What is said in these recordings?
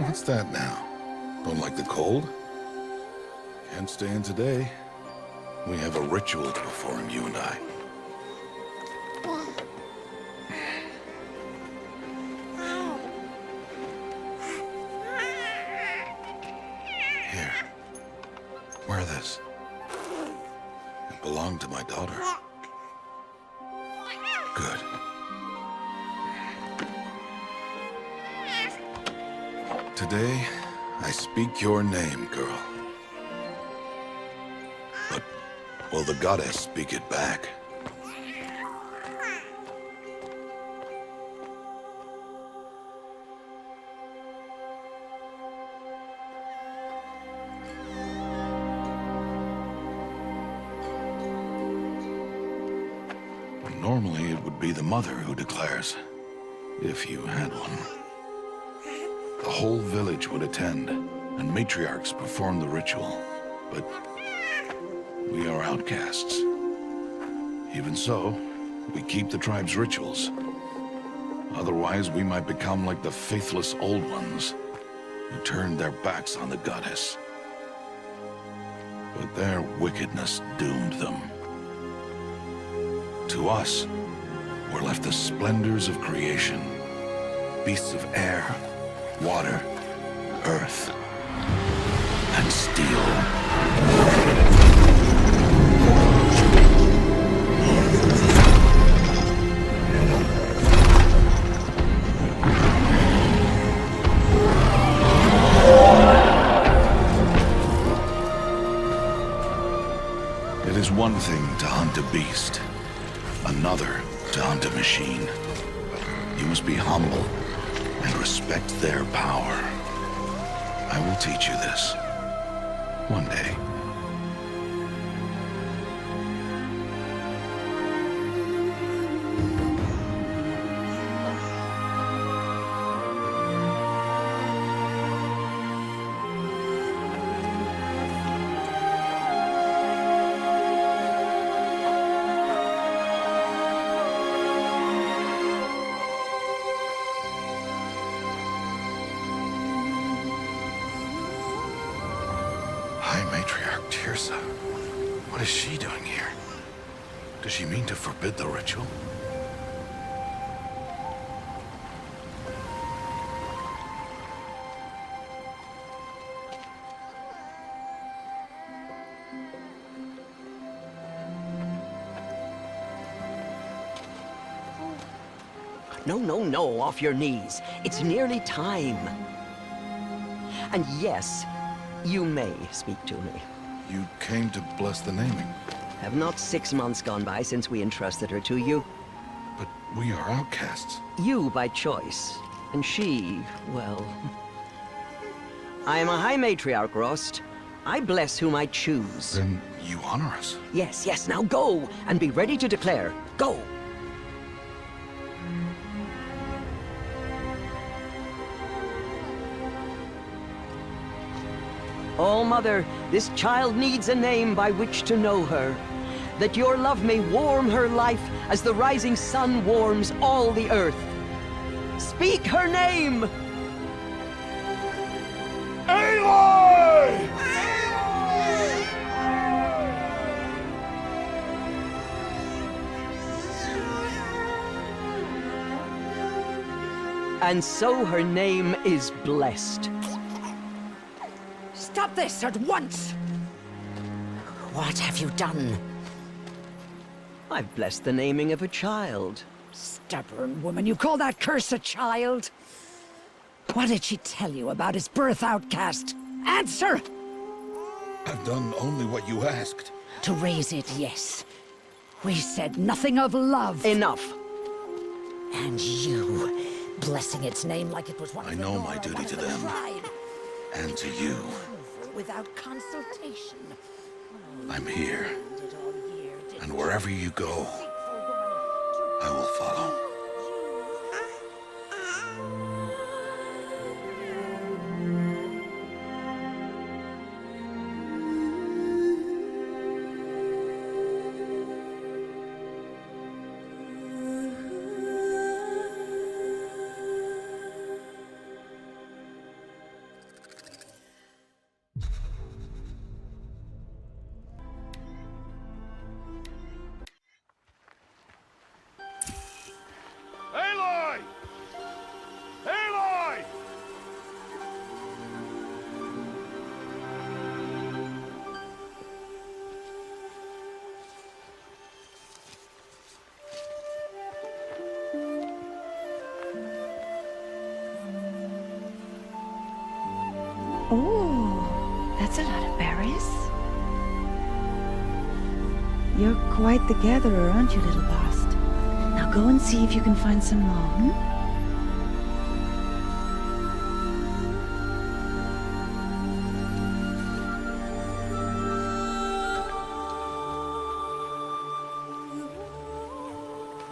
What's that now? Don't like the cold? Can't stay in today. We have a ritual to perform, you and I. Here. Wear this. It belonged to my daughter. Good. Today, I speak your name, girl. But will the goddess speak it back? Normally, it would be the mother who declares, if you had one. The whole village would attend, and matriarchs perform the ritual. But we are outcasts. Even so, we keep the tribe's rituals. Otherwise, we might become like the faithless Old Ones, who turned their backs on the goddess. But their wickedness doomed them. To us, were left the splendors of creation, beasts of air, water, earth, and steel. It is one thing to hunt a beast, another to hunt a machine. You must be humble and respect their power. I will teach you this. One day. High Matriarch Teersa. What is she doing here? Does she mean to forbid the ritual? No, no, no, off your knees. It's nearly time. And yes, you may speak to me. You came to bless the naming, Have not 6 months gone by since we entrusted her to you? but we are outcasts. You by choice, and she, well... I am a High Matriarch, Rost. I bless whom I choose. Then you honor us. Yes, yes, now go, and be ready to declare. Go! Oh, Mother, this child needs a name by which to know her. That your love may warm her life as the rising sun warms all the earth. Speak her name! Aloy! And so her name is blessed. Stop this at once! What have you done? I've blessed the naming of a child. Stubborn woman, you call that curse a child? What did she tell you about his birth, outcast? Answer! I've done only what you asked. To raise it, yes. We said nothing of love. Enough. And you, blessing its name like it was one I of the know my Nora, duty one to of the them. tribe. And to you. Without consultation. I'm here. Did all year, did And wherever you go, I will follow. Oh, that's a lot of berries. You're quite the gatherer, aren't you, little Bast? Now go and see if you can find some more, hmm?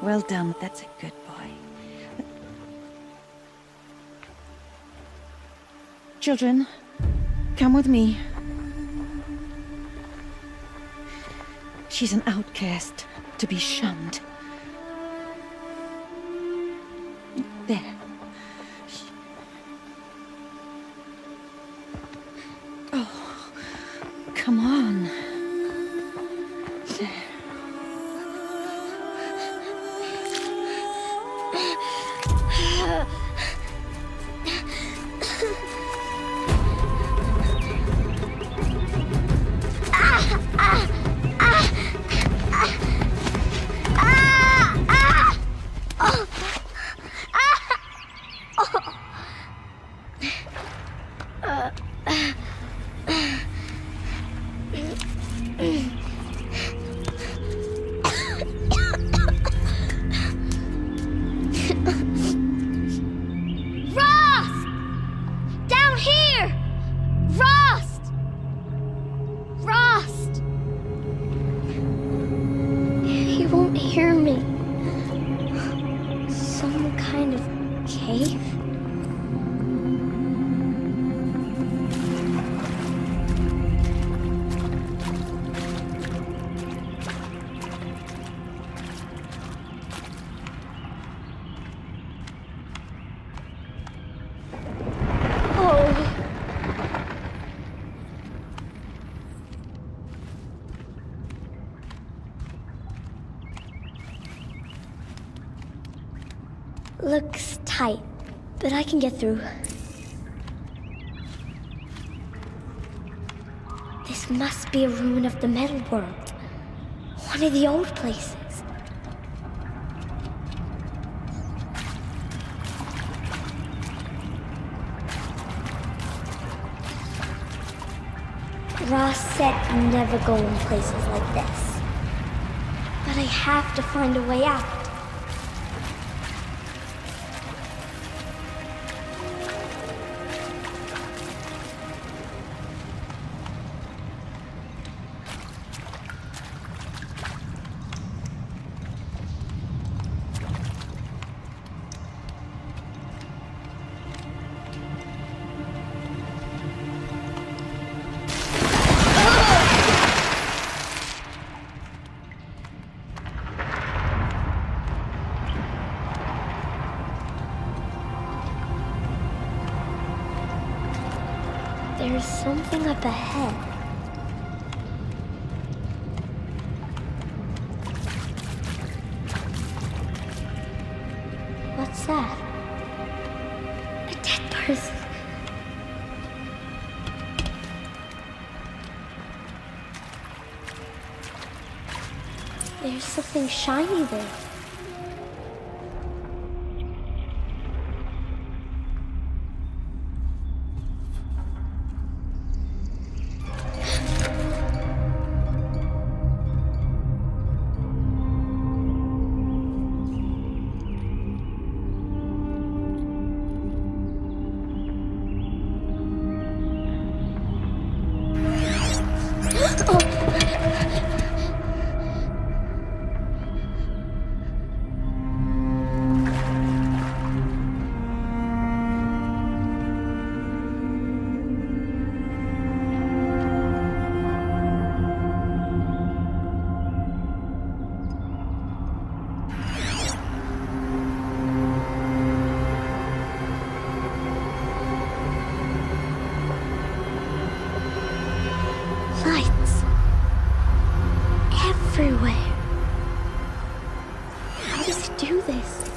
Well done, that's a good boy. Children, come with me. She's an outcast, to be shunned. There. Oh, come on. There. Rost! Down here! Rost! Rost! He won't hear me. Some kind of cave? Looks tight, but I can get through. This must be a ruin of the Metal World. One of the old places. Ross said never go in places like this. But I have to find a way out. There's something up ahead. What's that? A dead person. There's something shiny there. Lights. Everywhere. How does it do this?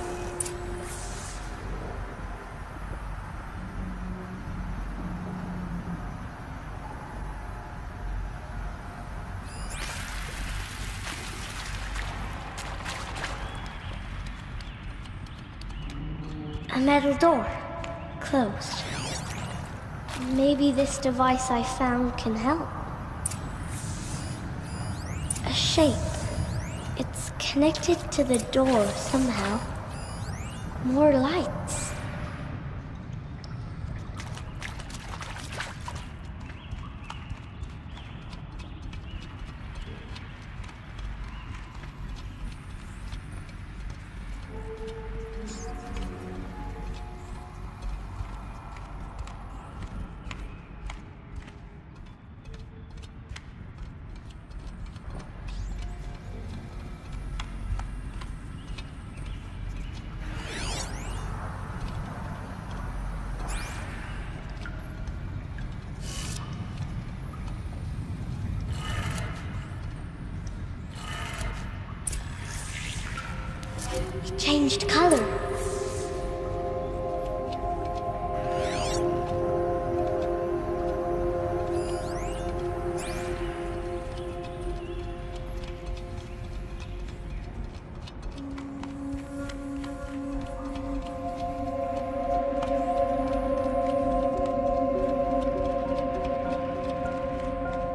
A metal door. Closed. Maybe this device I found can help. A shape. It's connected to the door somehow. More lights. It changed color.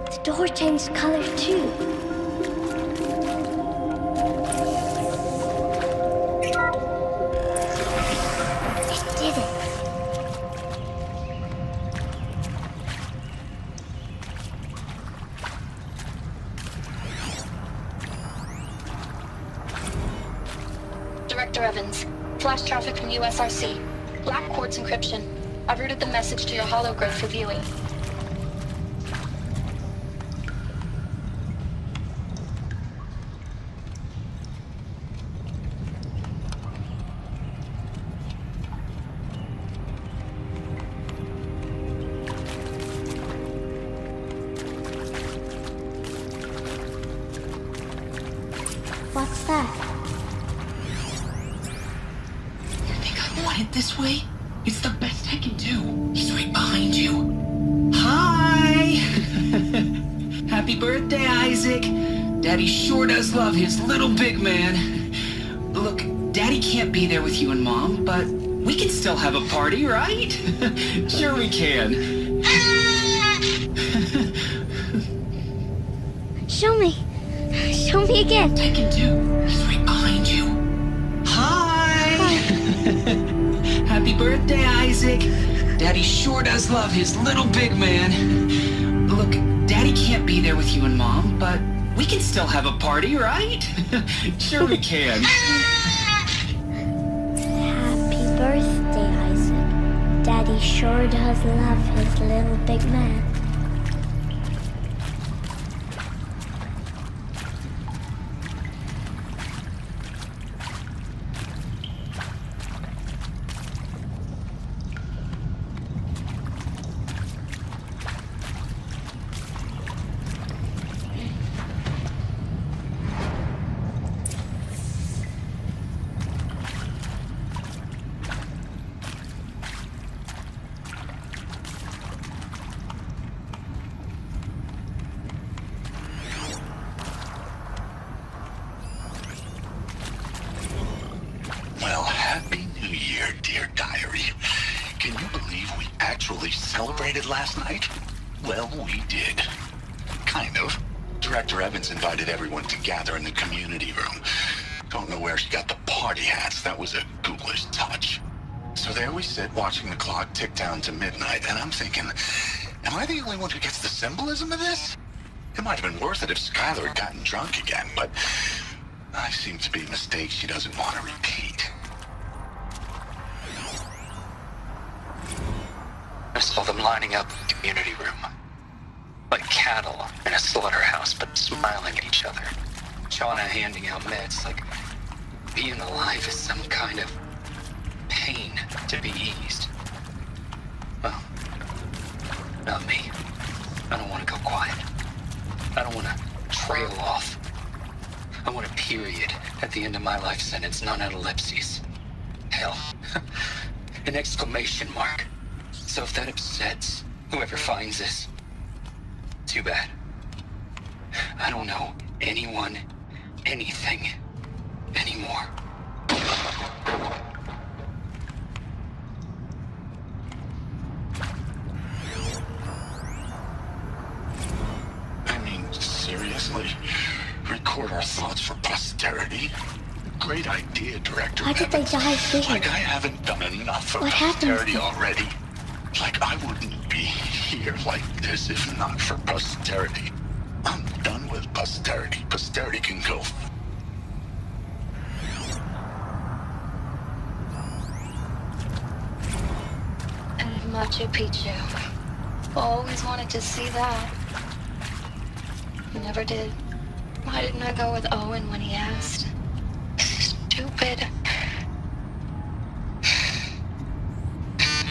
The door changed color too. Director Evans, flash traffic from USRC. Black quartz encryption. I've routed the message to your hologrid for viewing. What's that? You think I want it this way? It's the best I can do. He's right behind you. Hi! Happy birthday, Isaac. Daddy sure does love his little big man. Look, Daddy can't be there with you and Mom, but we can still have a party, right? Sure we can. Show me. Show me again. I can do. He's right behind you. Hi! Happy birthday, Isaac. Daddy sure does love his little big man. Look, Daddy can't be there with you and Mom, but we can still have a party, right? Sure we can. Happy birthday, Isaac. Daddy sure does love his little big man. Well, Happy New Year, dear diary. Can you believe we actually celebrated last night? Well, we did. Kind of. Director Evans invited everyone to gather in the community room. Don't know where she got the party hats. That was a ghoulish touch. So there we sit, watching the clock tick down to midnight, and I'm thinking, am I the only one who gets the symbolism of this? It might have been worth it if Skylar had gotten drunk again, but I seem to be a mistake she doesn't want to repeat. I saw them lining up in the community room. Like cattle in a slaughterhouse, but smiling at each other. Shauna handing out meds, like being alive is some kind of pain to be eased. Well, not me. I don't want to go quiet. I don't want to trail off. I want a period at the end of my life sentence, not an ellipses. Hell, an exclamation mark. So if that upsets whoever finds this, too bad. I don't know anyone, anything, anymore. Seriously? Record our thoughts for posterity? Great idea, Director. Why did they die here? Like I haven't done enough for What happened? posterity already. Like I wouldn't be here like this if not for posterity. I'm done with posterity. Posterity can go. And Machu Picchu. Always wanted to see that. Never did. Why didn't I go with Owen when he asked? Stupid.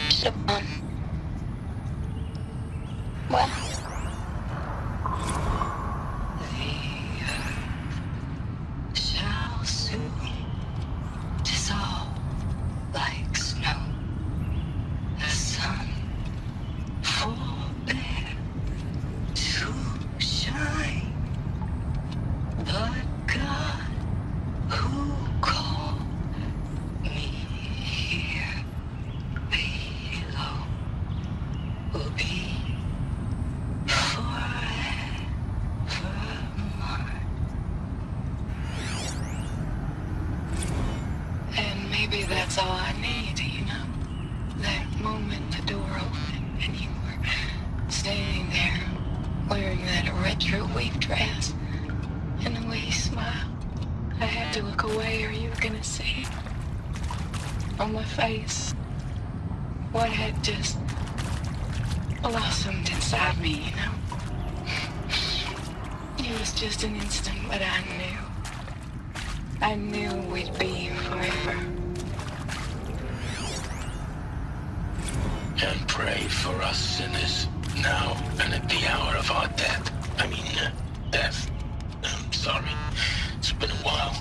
Should've gone. Well. The earth shall soon dissolve like snow. The sun forbear to shine. But God, who called me here below, will be forever mine. And maybe that's all I need, you know? That moment the door opened and you were standing there wearing that retro wave dress. And the way you smiled, I had to look away or you were gonna see on my face what had just blossomed inside me, you know? It was just an instant, but I knew we'd be forever. And pray for us sinners, now and at the hour of our death. Death. I'm sorry. It's been a while.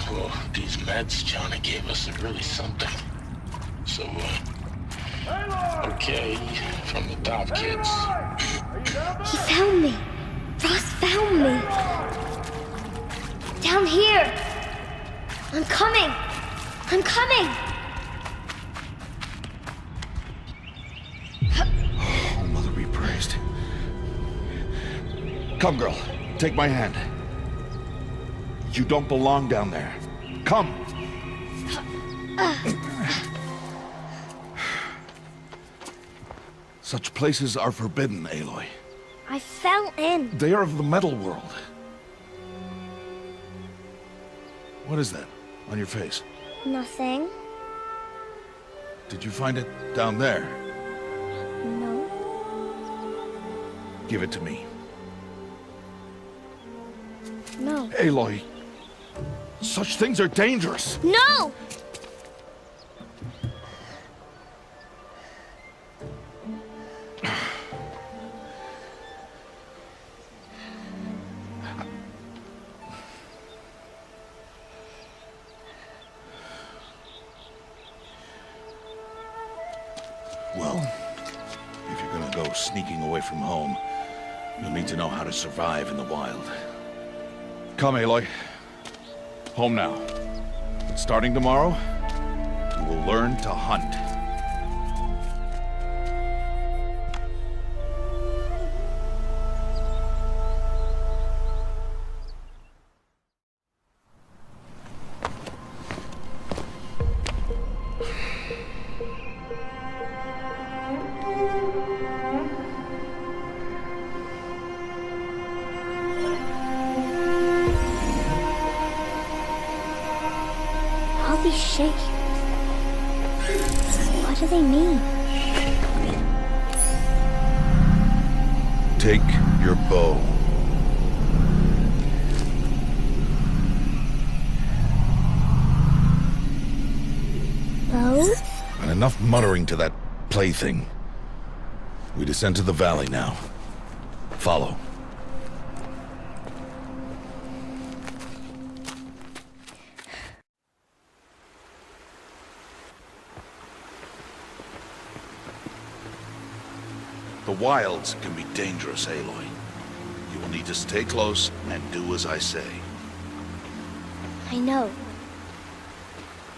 Well, these meds Johnny gave us are really something. So, okay, from the top, kids. He found me. Ross found me. Down here. I'm coming. I'm coming. Oh, Mother be praised. Come, girl. Take my hand. You don't belong down there. Come. Such places are forbidden, Aloy. I fell in. They are of the metal world. What is that on your face? Nothing. Did you find it down there? No. Give it to me. No. Aloy, such things are dangerous. No! Well, if you're gonna go sneaking away from home, you'll need to know how to survive in the wild. Come, Aloy. Home now. But starting tomorrow, you will learn to hunt. All these shapes. What do they mean? Take your bow. Bow? And enough muttering to that plaything. We descend to the valley now. Follow. The wilds can be dangerous, Aloy. You will need to stay close and do as I say. I know.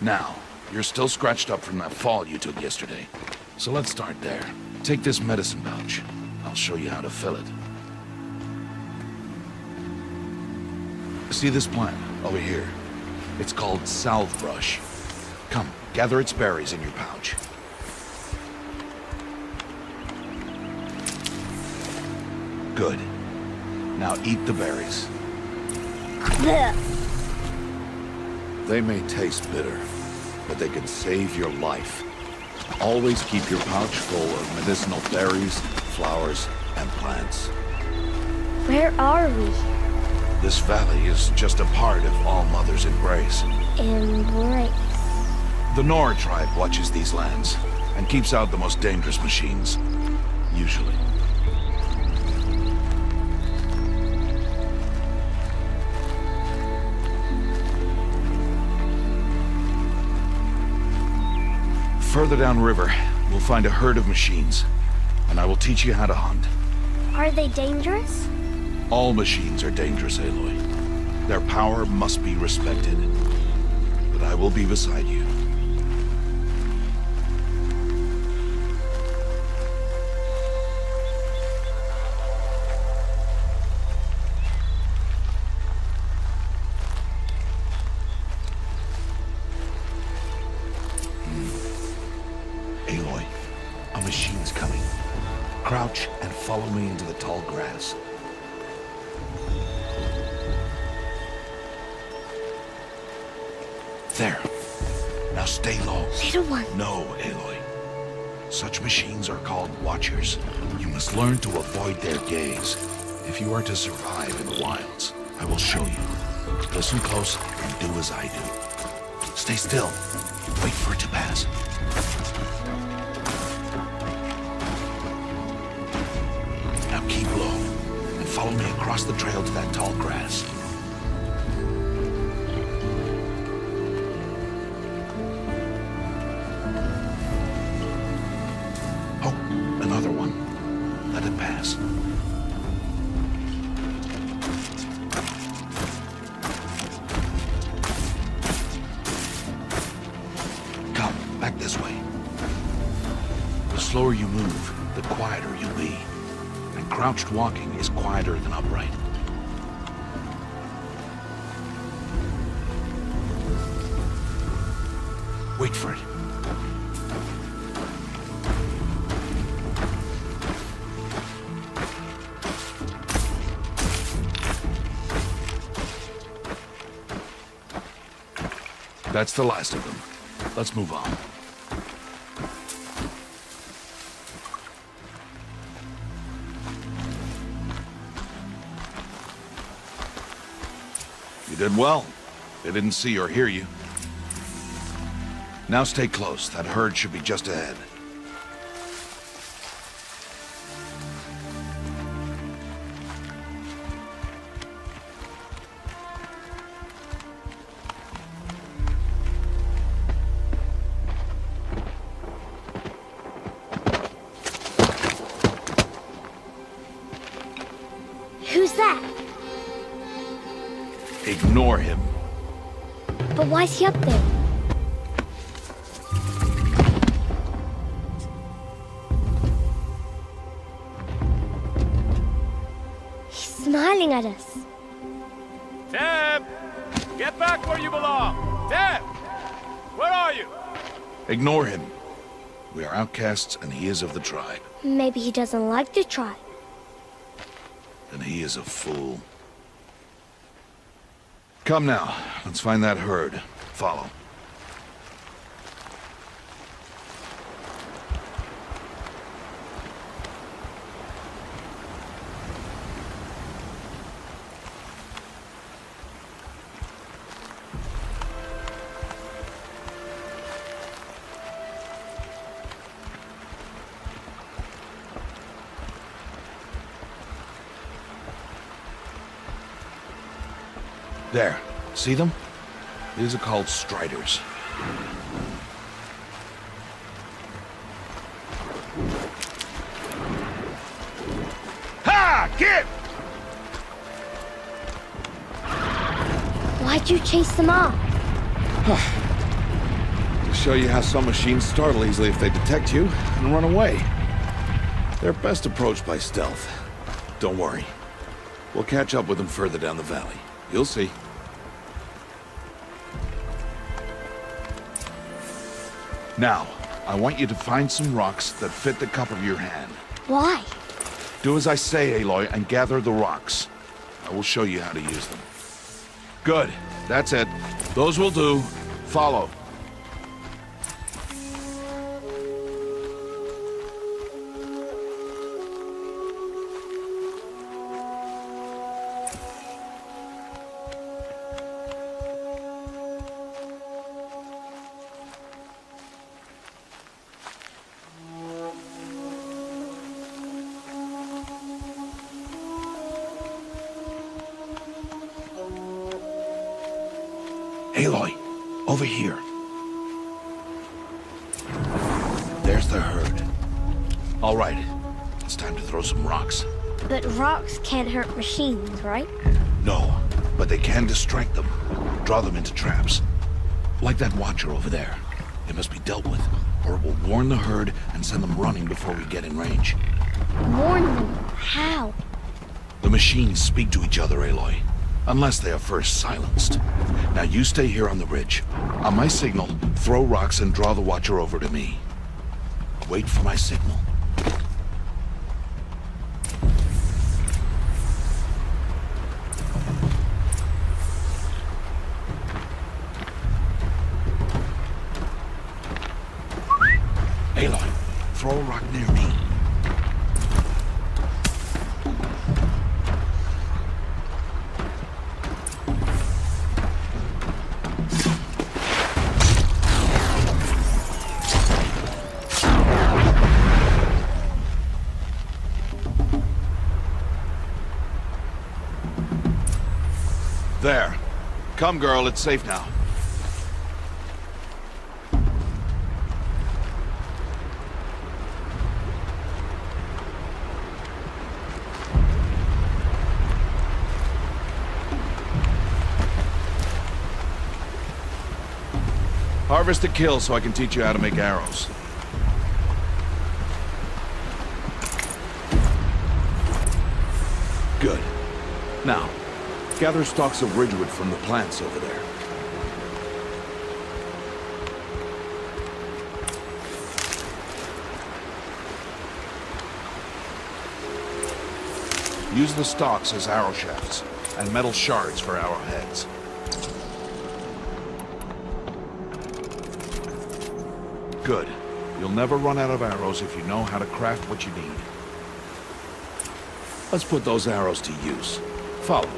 Now, you're still scratched up from that fall you took yesterday. So let's start there. Take this medicine pouch. I'll show you how to fill it. See this plant over here? It's called salve brush. Come, gather its berries in your pouch. Good. Now eat the berries. Blech. They may taste bitter, but they can save your life. Always keep your pouch full of medicinal berries, flowers, and plants. Where are we? This valley is just a part of All Mother's embrace. Embrace. The Nora tribe watches these lands and keeps out the most dangerous machines. Usually. Further downriver, we'll find a herd of machines, and I will teach you how to hunt. Are they dangerous? All machines are dangerous, Aloy. Their power must be respected. But I will be beside you. Aloy, a machine's coming. Crouch and follow me into the tall grass. There. Now stay low. Little one. No, Aloy. Such machines are called Watchers. You must learn to avoid their gaze. If you are to survive in the wilds, I will show you. Listen close and do as I do. Stay still. Wait for it to pass. Now keep low and follow me across the trail to that tall grass. Oh, another one. Let it pass. Come, back this way. The slower you move, the quieter you'll be. And crouched walking is quieter than upright. Wait for it. That's the last of them. Let's move on. You did well. They didn't see or hear you. Now stay close. That herd should be just ahead. Who's that? Ignore him. But why's he up there? He's smiling at us. Teb! Get back where you belong! Teb! Where are you? Ignore him. We are outcasts and he is of the tribe. Maybe he doesn't like the tribe. Then he is a fool. Come now, let's find that herd. Follow. There. See them? These are called Striders. Ha! Get! Why'd you chase them off? To show you how some machines startle easily if they detect you and run away. They're best approached by stealth. Don't worry. We'll catch up with them further down the valley. You'll see. Now, I want you to find some rocks that fit the cup of your hand. Why? Do as I say, Aloy, and gather the rocks. I will show you how to use them. Good. That's it. Those will do. Follow. Aloy, over here. There's the herd. All right, it's time to throw some rocks. But rocks can't hurt machines, right? No, but they can distract them. Draw them into traps. Like that watcher over there. It must be dealt with, or it will warn the herd and send them running before we get in range. Warn them? How? The machines speak to each other, Aloy. Unless they are first silenced. Now you stay here on the ridge. On my signal, throw rocks and draw the watcher over to me. Wait for my signal. Aloy, throw a rock near me. There. Come, girl, it's safe now. Harvest a kill so I can teach you how to make arrows. Good. Now, gather stalks of ridgewood from the plants over there. Use the stalks as arrow shafts, and metal shards for arrowheads. Good. You'll never run out of arrows if you know how to craft what you need. Let's put those arrows to use. Follow.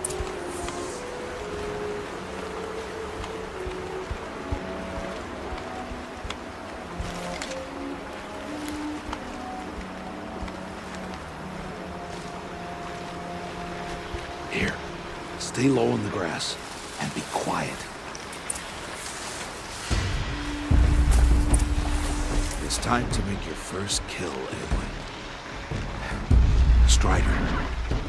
Here. Stay low in the grass and be quiet. It's time to make your first kill, Aloy. Strider.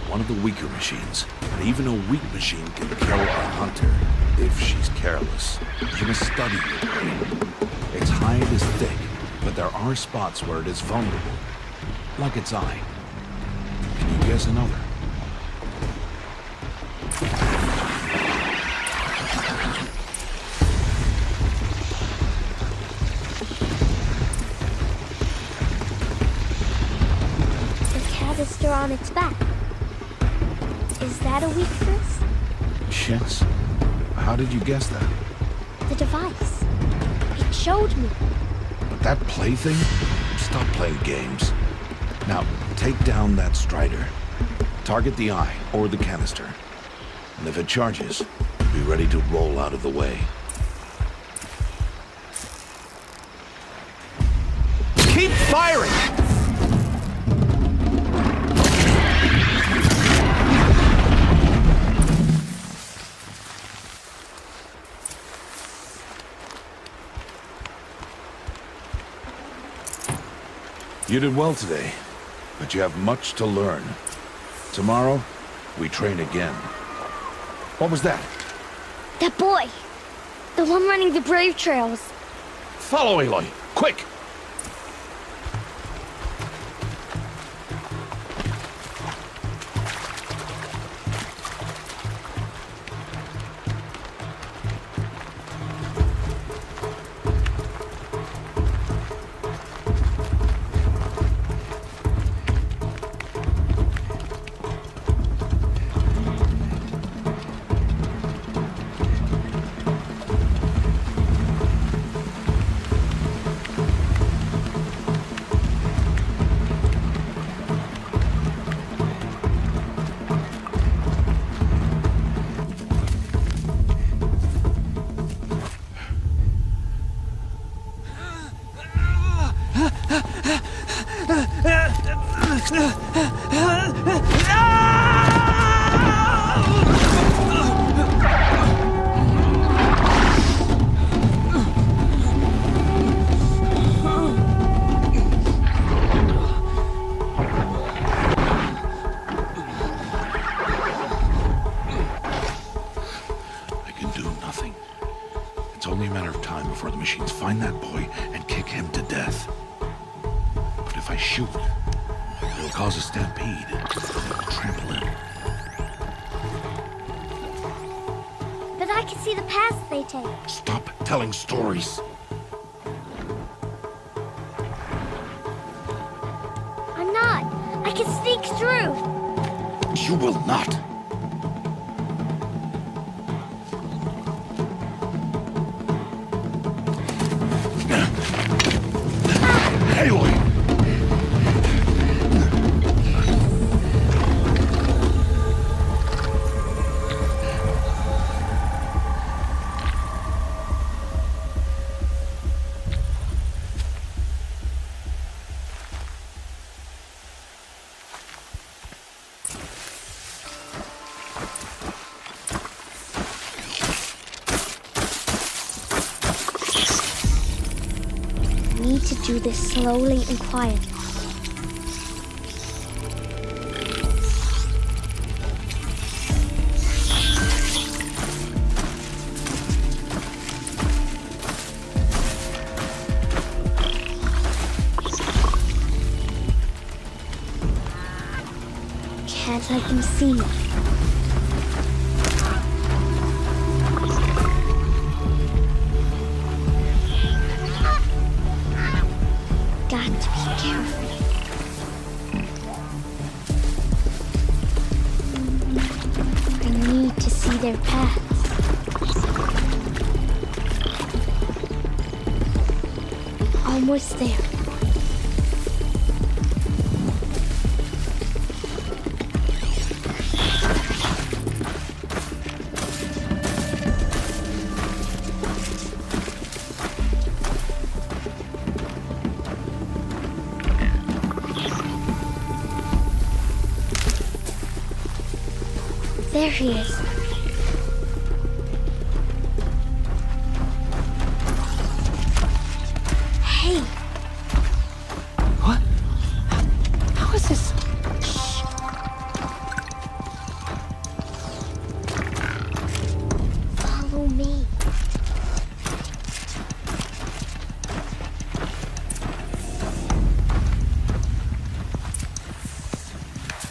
One of the weaker machines. But even a weak machine can kill a hunter if she's careless. You must study your prey. Its hide is thick, but there are spots where it is vulnerable. Like its eye. Can you guess another? Still on its back. Is that a weakness? Yes. How did you guess that? The device. It showed me. But that plaything? Stop playing games. Now, take down that Strider. Target the eye or the canister. And if it charges, be ready to roll out of the way. Keep firing! You did well today, but you have much to learn. Tomorrow, we train again. What was that? That boy! The one running the brave trails. Follow, Aloy! Quick! before the machines find that boy and kick him to death. But if I shoot, it'll cause a stampede. They'll trample him. But I can see the paths they take. Stop telling stories. I'm not. I can sneak through. You will not. Aloy! Need to do this slowly and quietly. Can't let them see me. Got to be careful. I need to see their paths. Almost there. There he is. Hey. What? How is this? Follow me.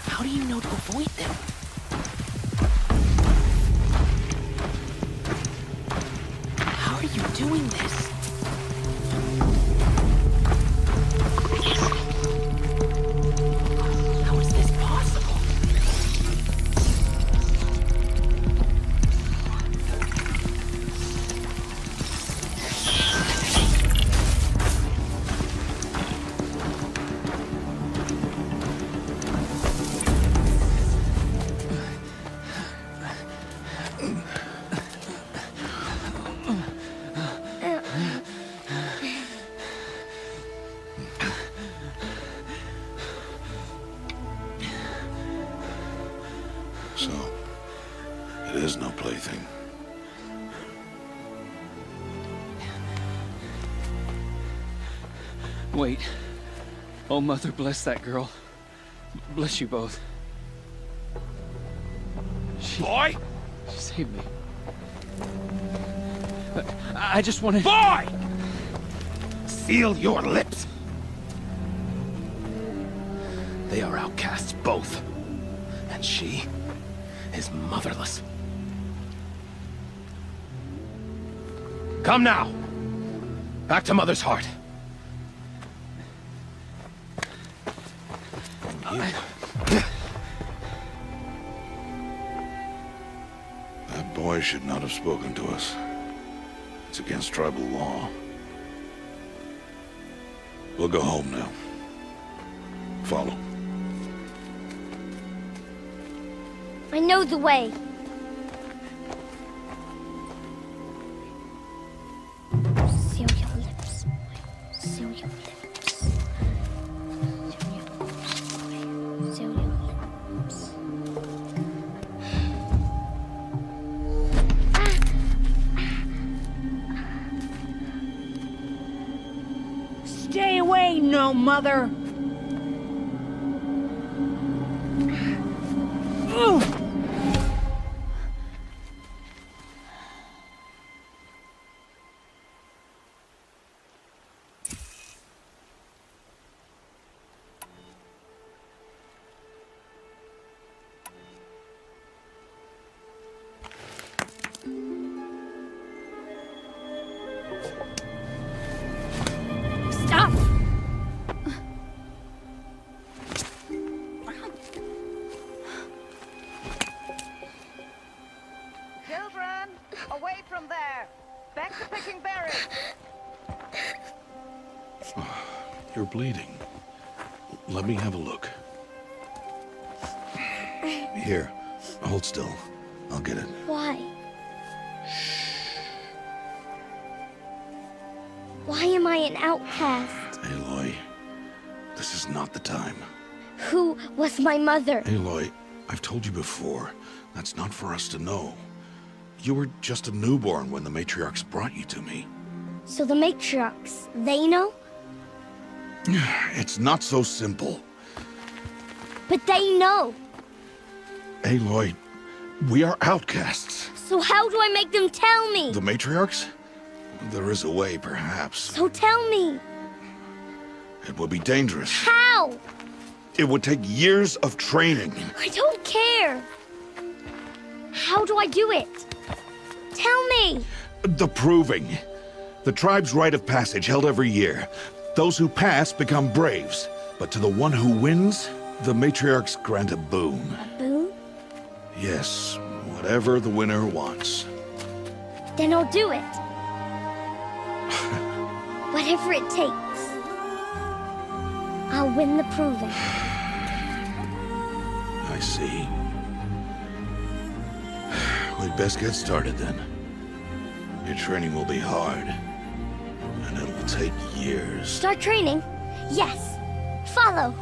How do you know to avoid them? How are you doing this? How is this possible? So, it is no plaything. Wait. Oh, Mother, bless that girl. Bless you both. Boy! She saved me. I just wanted... Boy! Seal your lips! They are outcasts, both. And she is motherless. Come now! Back to Mother's heart. That boy should not have spoken to us. It's against tribal law. We'll go home now. Follow. I know the way. Seal your lips. Seal your lips. Seal your lips. Stay away, no mother! You're bleeding. Let me have a look. Here, hold still. I'll get it. Why? Why am I an outcast? Aloy, this is not the time. Who was my mother? Aloy, I've told you before, that's not for us to know. You were just a newborn when the matriarchs brought you to me. So the matriarchs, they know? It's not so simple. But they know. Aloy, we are outcasts. So how do I make them tell me? The matriarchs? There is a way, perhaps. So tell me. It would be dangerous. How? It would take years of training. I don't care. How do I do it? Tell me. The proving. The tribe's rite of passage held every year. Those who pass become braves. But to the one who wins, the matriarchs grant a boon. A boon? Yes, whatever the winner wants. Then I'll do it. Whatever it takes. I'll win the proving. I see. We'd best get started then. Your training will be hard, and it'll take years. Start training? Yes. Follow.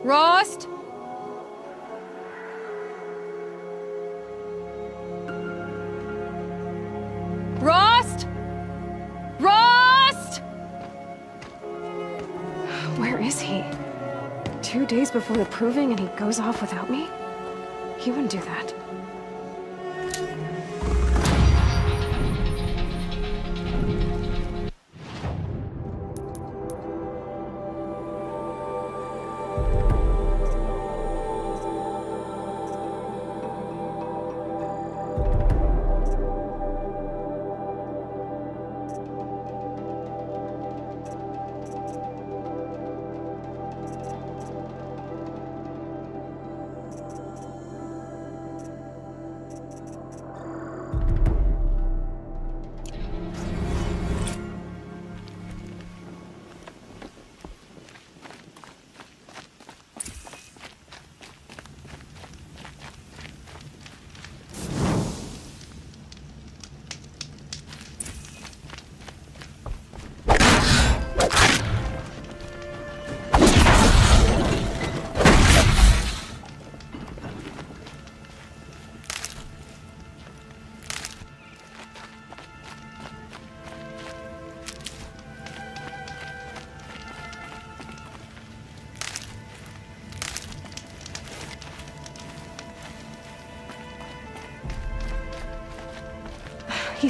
Rost? Rost? Rost? Where is he? 2 days before the proving and he goes off without me? He wouldn't do that.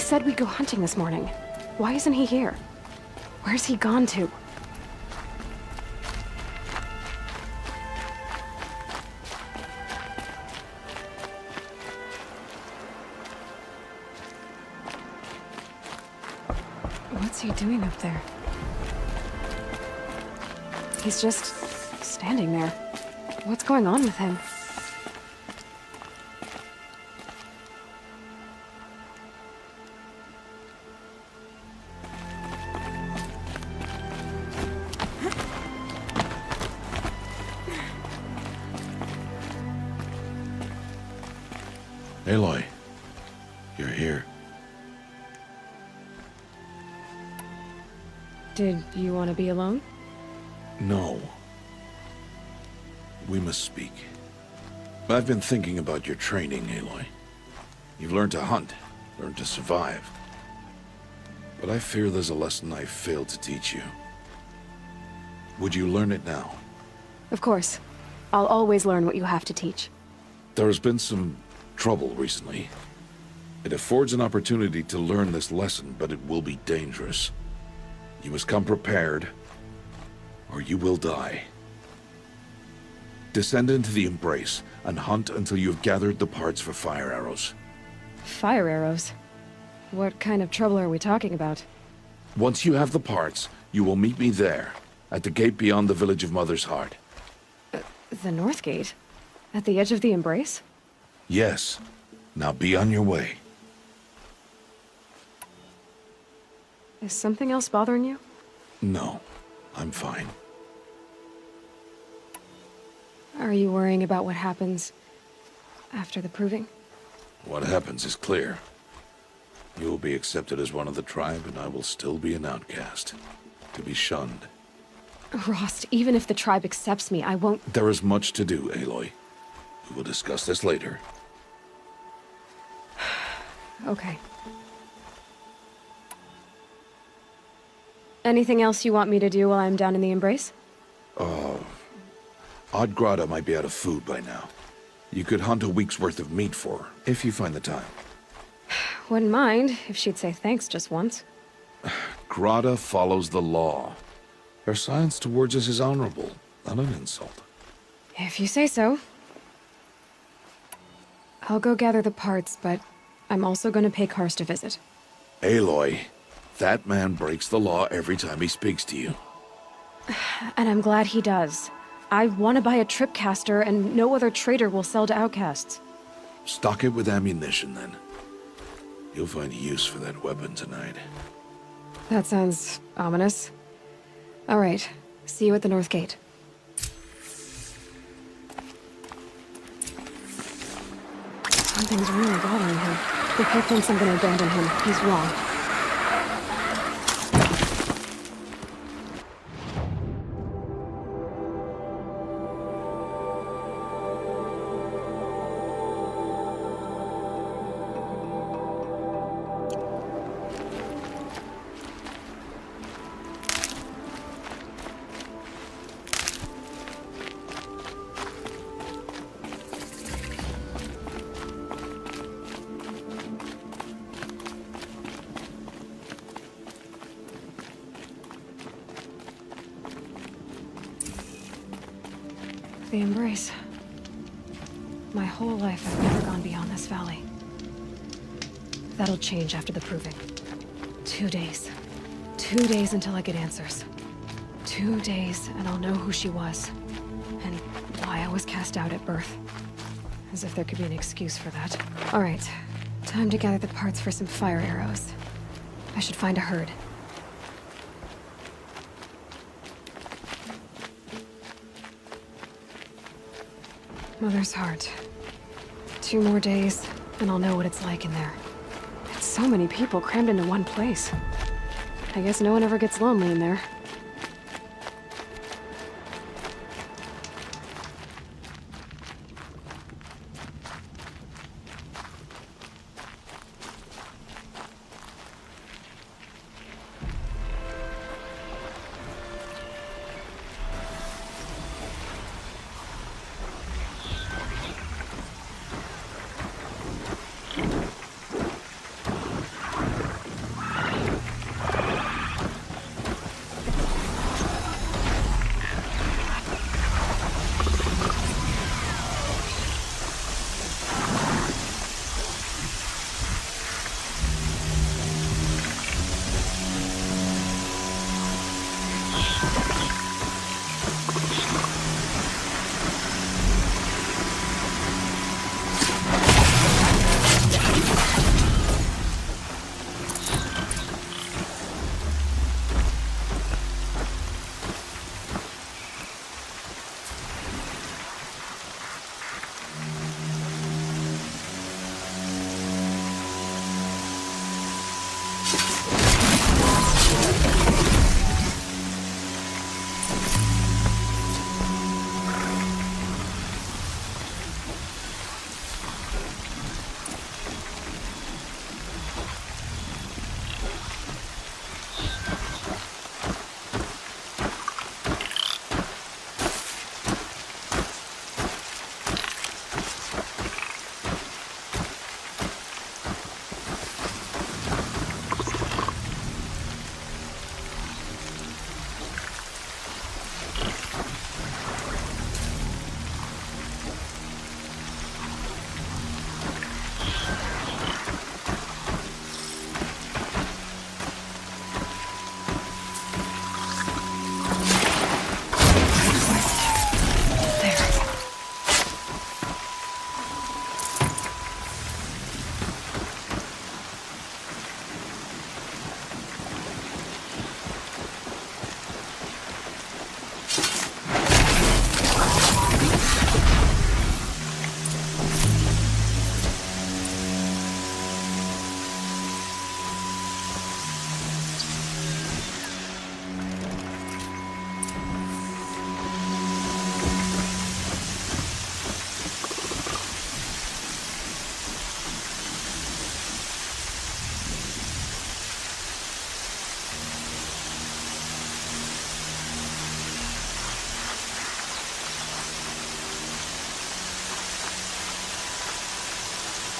said we'd go hunting this morning. Why isn't he here? Where's he gone to? What's he doing up there? He's just standing there. What's going on with him? Aloy, you're here. Did you want to be alone? No. We must speak. I've been thinking about your training, Aloy. You've learned to hunt, learned to survive. But I fear there's a lesson I failed to teach you. Would you learn it now? Of course. I'll always learn what you have to teach. There has been some trouble recently. It affords an opportunity to learn this lesson, but it will be dangerous. You must come prepared, or you will die. Descend into the Embrace and hunt until you have gathered the parts for fire arrows. Fire arrows? What kind of trouble are we talking about? Once you have the parts, you will meet me there, at the gate beyond the village of Mother's Heart. The North Gate? At the edge of the Embrace? Yes. Now be on your way. Is something else bothering you? No, I'm fine. Are you worrying about what happens after the proving? What happens is clear. You will be accepted as one of the tribe, and I will still be an outcast, to be shunned. Rost, even if the tribe accepts me, I won't— There is much to do, Aloy. We will discuss this later. Okay. Anything else you want me to do while I'm down in the Embrace? Odgrada might be out of food by now. You could hunt a week's worth of meat for her, if you find the time. Wouldn't mind if she'd say thanks just once. Grada follows the law. Her silence towards us is honorable, not an insult. If you say so. I'll go gather the parts, but I'm also going to pay Karst a visit. Aloy, that man breaks the law every time he speaks to you. And I'm glad he does. I want to buy a tripcaster, and no other trader will sell to outcasts. Stock it with ammunition, then. You'll find use for that weapon tonight. That sounds ominous. All right. See you at the North Gate. Something's really bothering him. If he thinks I'm gonna abandon him, he's wrong. The Embrace. My whole life, I've never gone beyond this valley. That'll change after the proving. 2 days. 2 days until I get answers. 2 days, and I'll know who she was. And why I was cast out at birth. As if there could be an excuse for that. All right. Time to gather the parts for some fire arrows. I should find a herd. Mother's Heart. 2 more days, and I'll know what it's like in there. It's so many people crammed into one place. I guess no one ever gets lonely in there.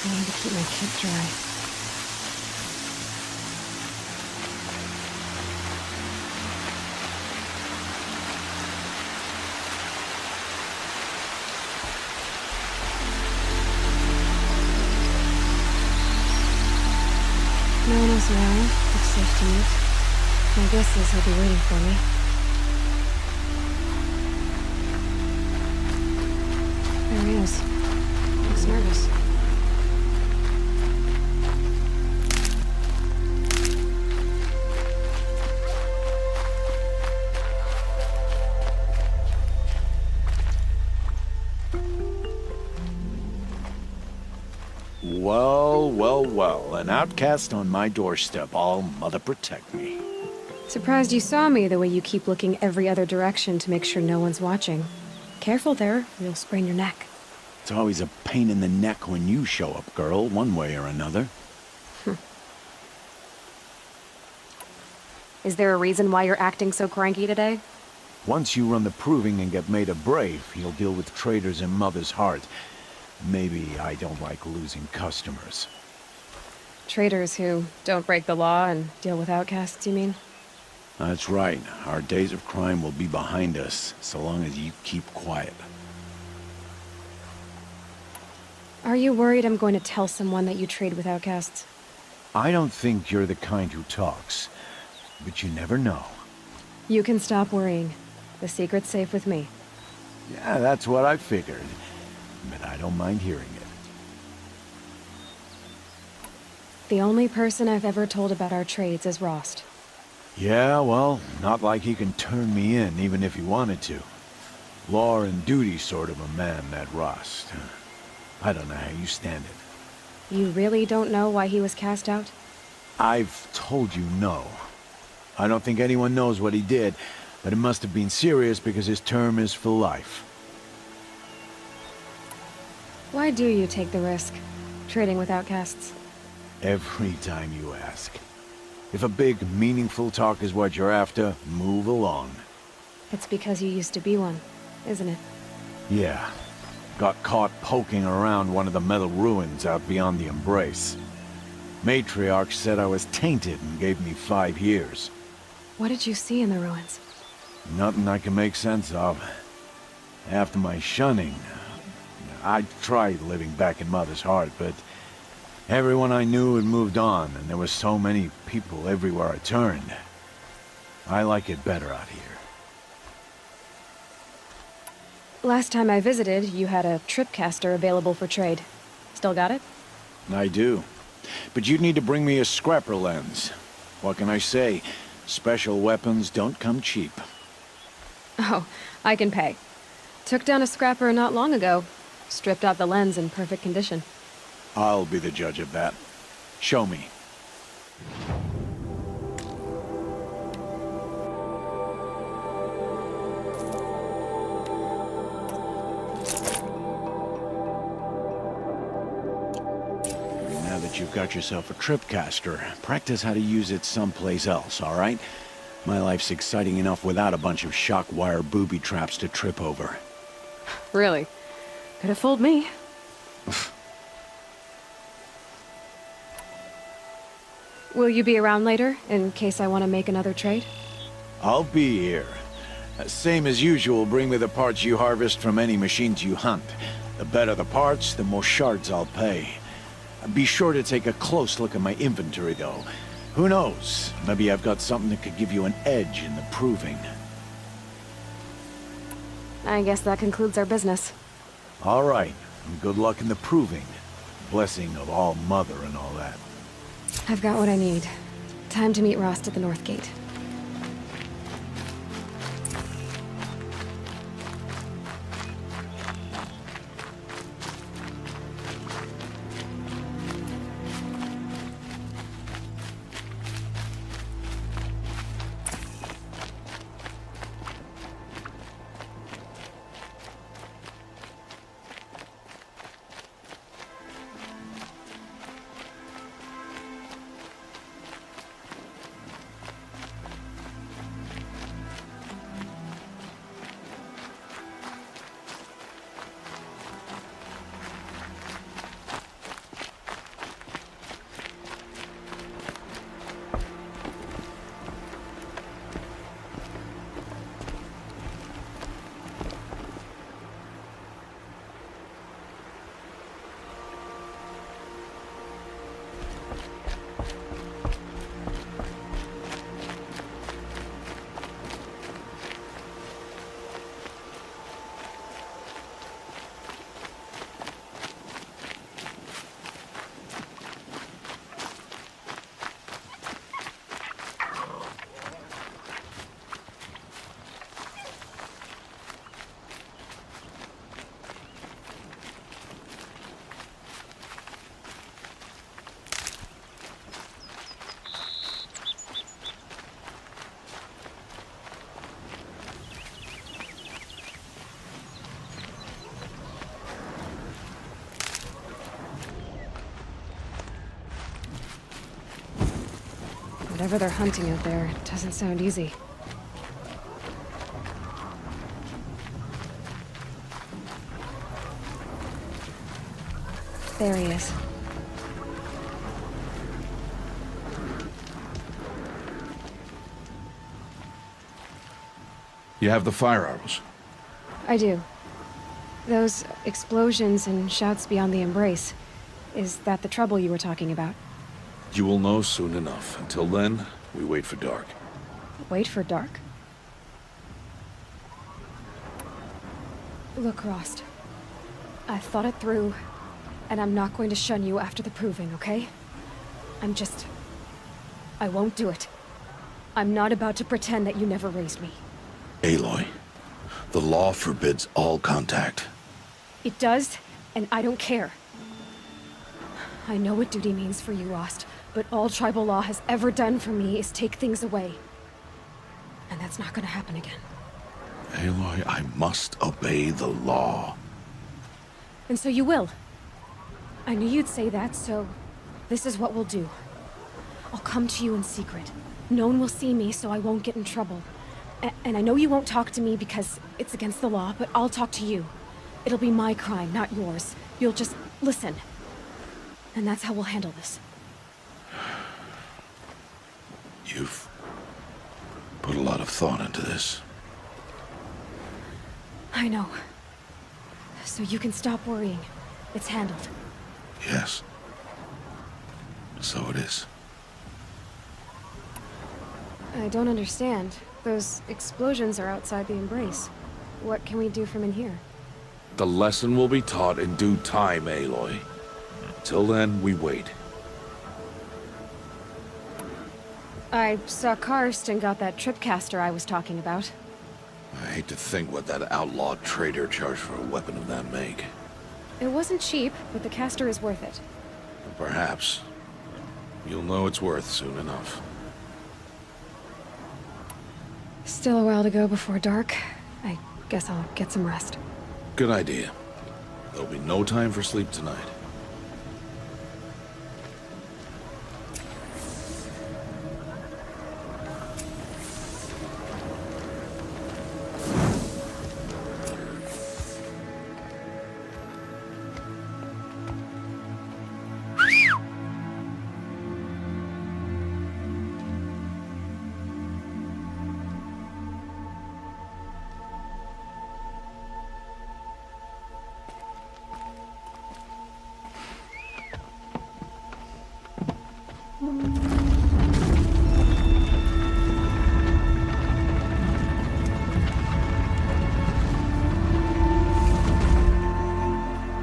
I need to keep my kit dry. No one else around. Looks safe to meet. My guess is he'll be waiting for me. There he is. Looks nervous. Well, well, well. An outcast on my doorstep. All mother protect me. Surprised you saw me the way you keep looking every other direction to make sure no one's watching. Careful there, you'll sprain your neck. It's always a pain in the neck when you show up, girl, one way or another. Is there a reason why you're acting so cranky today? Once you run the proving and get made a brave, you'll deal with traitors in Mother's Heart. Maybe I don't like losing customers. Traitors who don't break the law and deal with outcasts, you mean? That's right. Our days of crime will be behind us, so long as you keep quiet. Are you worried I'm going to tell someone that you trade with outcasts? I don't think you're the kind who talks, but you never know. You can stop worrying. The secret's safe with me. Yeah, that's what I figured. But I don't mind hearing it. The only person I've ever told about our trades is Rost. Yeah, well, not like he can turn me in, even if he wanted to. Law and duty sort of a man, that Rost. I don't know how you stand it. You really don't know why he was cast out? I've told you no. I don't think anyone knows what he did, but it must have been serious because his term is for life. Why do you take the risk, trading with outcasts? Every time you ask. If a big, meaningful talk is what you're after, move along. It's because you used to be one, isn't it? Yeah. Got caught poking around one of the metal ruins out beyond the Embrace. Matriarch said I was tainted and gave me 5 years. What did you see in the ruins? Nothing I can make sense of. After my shunning, I tried living back in Mother's Heart, but everyone I knew had moved on, and there were so many people everywhere I turned. I like it better out here. Last time I visited, you had a tripcaster available for trade. Still got it? I do. But you'd need to bring me a scrapper lens. What can I say? Special weapons don't come cheap. Oh, I can pay. Took down a scrapper not long ago. Stripped out the lens in perfect condition. I'll be the judge of that. Show me. Now that you've got yourself a tripcaster, practice how to use it someplace else, all right? My life's exciting enough without a bunch of shock wire booby traps to trip over. Really? Could have fooled me. Will you be around later, in case I want to make another trade? I'll be here. Same as usual, bring me the parts you harvest from any machines you hunt. The better the parts, the more shards I'll pay. Be sure to take a close look at my inventory, though. Who knows? Maybe I've got something that could give you an edge in the proving. I guess that concludes our business. All right. Good luck in the proving. Blessing of All Mother and all that. I've got what I need. Time to meet Rost at the North Gate. Whatever they're hunting out there, it doesn't sound easy. There he is. You have the fire arrows. I do. Those explosions and shouts beyond the embrace. Is that the trouble you were talking about? You will know soon enough. Until then, we wait for dark. Wait for dark? Look, Rost. I've thought it through, and I'm not going to shun you after the proving, okay? I won't do it. I'm not about to pretend that you never raised me. Aloy, the law forbids all contact. It does, and I don't care. I know what duty means for you, Rost, but all tribal law has ever done for me is take things away. And that's not gonna happen again. Aloy, I must obey the law. And so you will. I knew you'd say that, so this is what we'll do. I'll come to you in secret. No one will see me, so I won't get in trouble. And I know you won't talk to me because it's against the law, but I'll talk to you. It'll be my crime, not yours. You'll just listen. And that's how we'll handle this. You've put a lot of thought into this. I know. So you can stop worrying. It's handled. Yes. So it is. I don't understand. Those explosions are outside the embrace. What can we do from in here? The lesson will be taught in due time, Aloy. Till then, we wait. I saw Karst and got that tripcaster I was talking about. I hate to think what that outlawed trader charged for a weapon of that make. It wasn't cheap, but the caster is worth it. Perhaps. You'll know it's worth soon enough. Still a while to go before dark. I guess I'll get some rest. Good idea. There'll be no time for sleep tonight.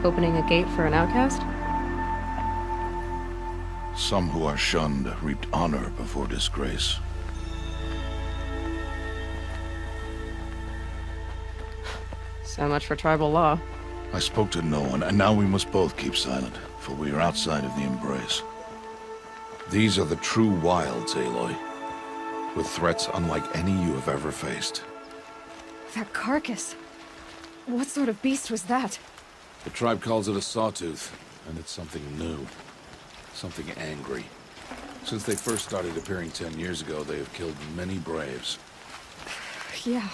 Opening a gate for an outcast? Some who are shunned reaped honor before disgrace. So much for tribal law. I spoke to no one, and now we must both keep silent, for we are outside of the embrace. These are the true wilds, Aloy, with threats unlike any you have ever faced. That carcass. What sort of beast was that? The tribe calls it a sawtooth, and it's something new. Something angry. Since they first started appearing 10 years ago, they have killed many braves. Yeah.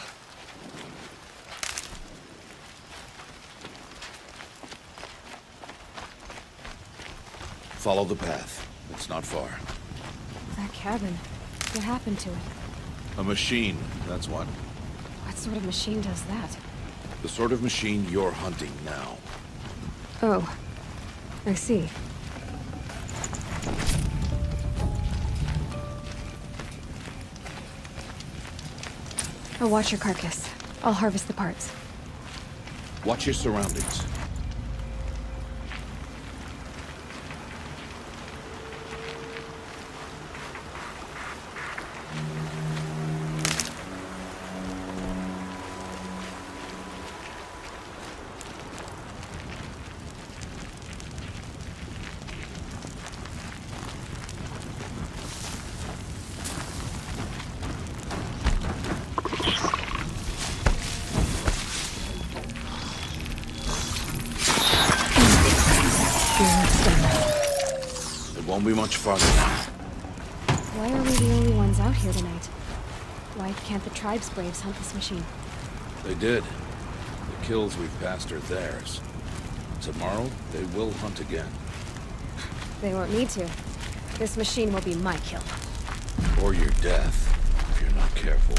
Follow the path. It's not far. That cabin. What happened to it? A machine, that's what. What sort of machine does that? The sort of machine you're hunting now. Oh. I see. I'll watch your carcass. I'll harvest the parts. Watch your surroundings. It won't be much farther now. Why are we the only ones out here tonight? Why can't the tribe's braves hunt this machine? They did. The kills we've passed are theirs. Tomorrow, they will hunt again. They won't need to. This machine will be my kill. Or your death, if you're not careful.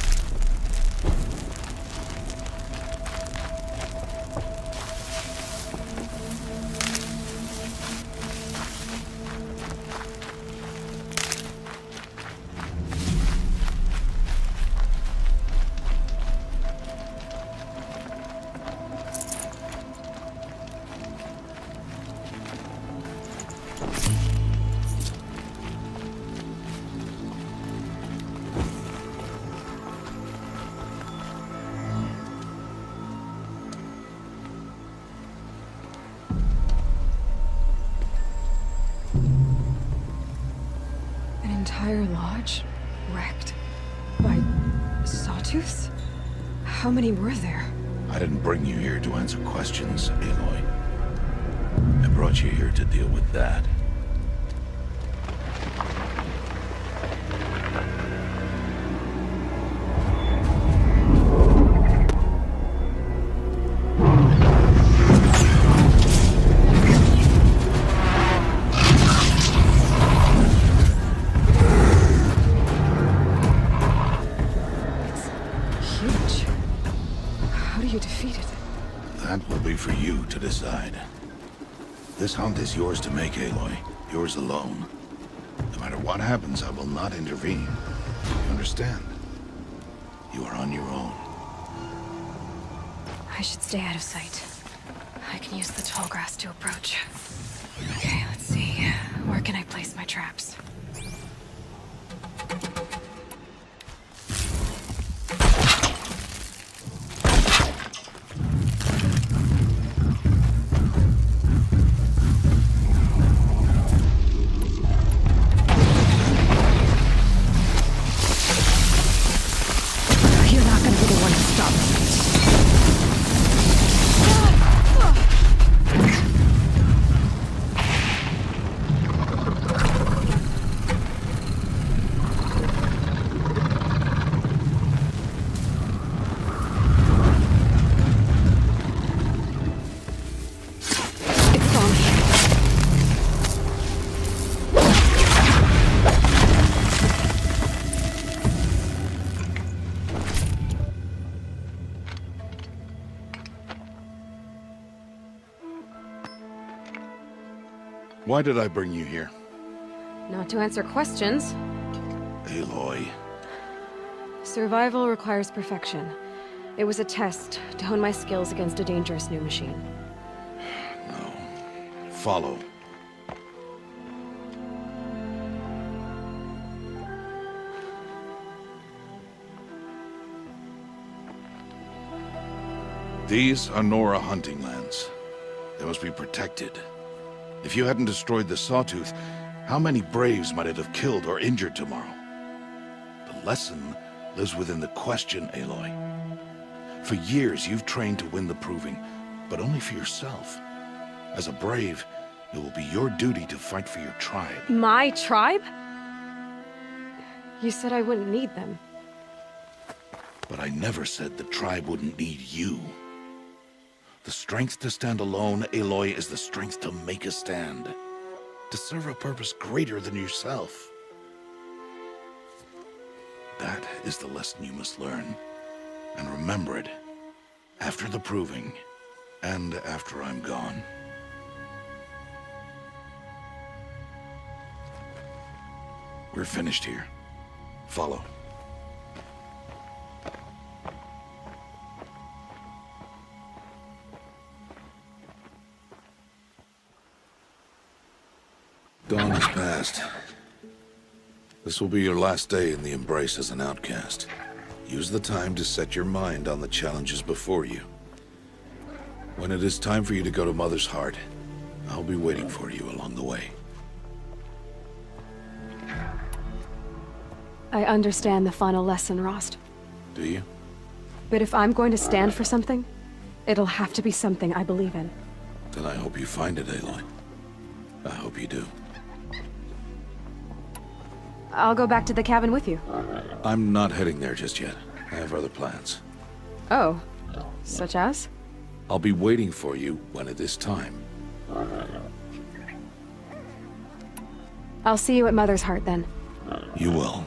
Entire lodge wrecked by sawtooths? How many were there? I didn't bring you here to answer questions, Aloy. I brought you here to deal with that. That will be for you to decide. This hunt is yours to make, Aloy. Yours alone. No matter what happens, I will not intervene. You understand? You are on your own. I should stay out of sight. I can use the tall grass to approach. Okay, let's see. Where can I place my traps? Why did I bring you here? Not to answer questions. Aloy. Survival requires perfection. It was a test to hone my skills against a dangerous new machine. No. Follow. These are Nora hunting lands. They must be protected. If you hadn't destroyed the Sawtooth, how many Braves might it have killed or injured tomorrow? The lesson lives within the question, Aloy. For years, you've trained to win the Proving, but only for yourself. As a Brave, it will be your duty to fight for your tribe. My tribe? You said I wouldn't need them. But I never said the tribe wouldn't need you. The strength to stand alone, Aloy, is the strength to make a stand. To serve a purpose greater than yourself. That is the lesson you must learn. And remember it. After the Proving. And after I'm gone. We're finished here. Follow. Dawn has passed. This will be your last day in the Embrace as an outcast. Use the time to set your mind on the challenges before you. When it is time for you to go to Mother's Heart, I'll be waiting for you along the way. I understand the final lesson, Rost. Do you? But if I'm going to stand for something, it'll have to be something I believe in. Then I hope you find it, Aloy. I hope you do. I'll go back to the cabin with you. I'm not heading there just yet. I have other plans. Oh. Such as? I'll be waiting for you when it is time. I'll see you at Mother's Heart then. You will.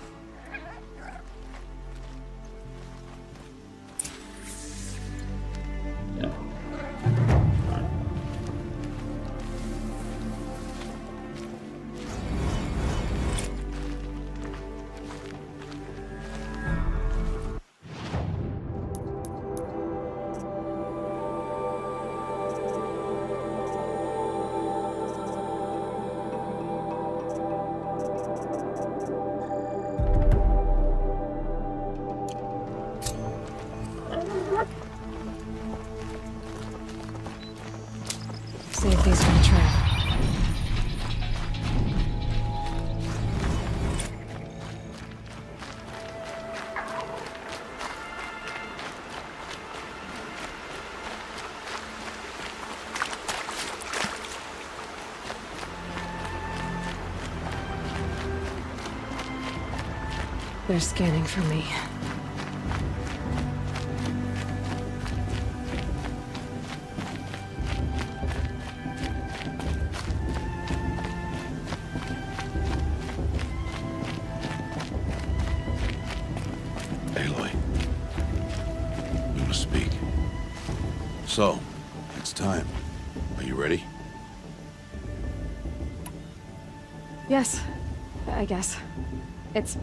Save these for the trail. They're scanning for me. Aloy. We must speak. So, it's time. Are you ready? Yes, I guess. It's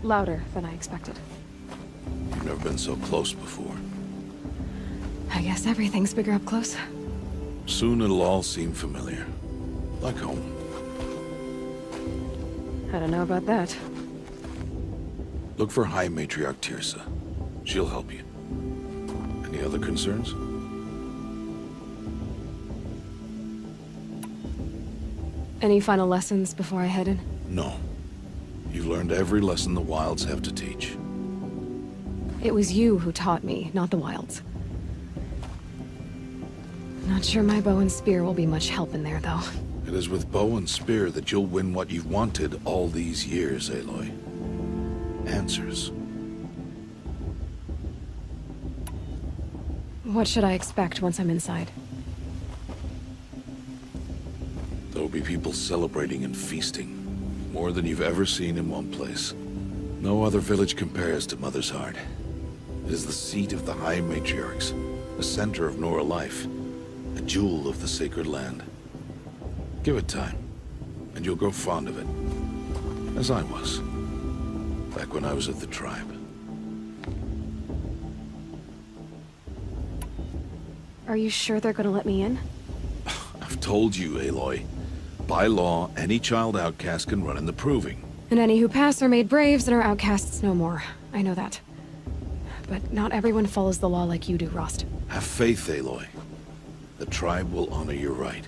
louder than I expected. You've never been so close before. I guess everything's bigger up close. Soon it'll all seem familiar. Like home. I don't know about that. Look for High Matriarch Teersa. She'll help you. Any other concerns? Any final lessons before I head in? No. You've learned every lesson the Wilds have to teach. It was you who taught me, not the Wilds. Not sure my bow and spear will be much help in there, though. It is with bow and spear that you'll win what you've wanted all these years, Aloy. Answers. What should I expect once I'm inside? There will be people celebrating and feasting. More than you've ever seen in one place. No other village compares to Mother's Heart. It is the seat of the High Matriarchs, the center of Nora life, a jewel of the sacred land. Give it time, and you'll grow fond of it. As I was, back when I was at the tribe. Are you sure they're gonna let me in? I've told you, Aloy. By law, any child outcast can run in the Proving. And any who pass are made braves and are outcasts no more. I know that. But not everyone follows the law like you do, Rost. Have faith, Aloy. The tribe will honor your right.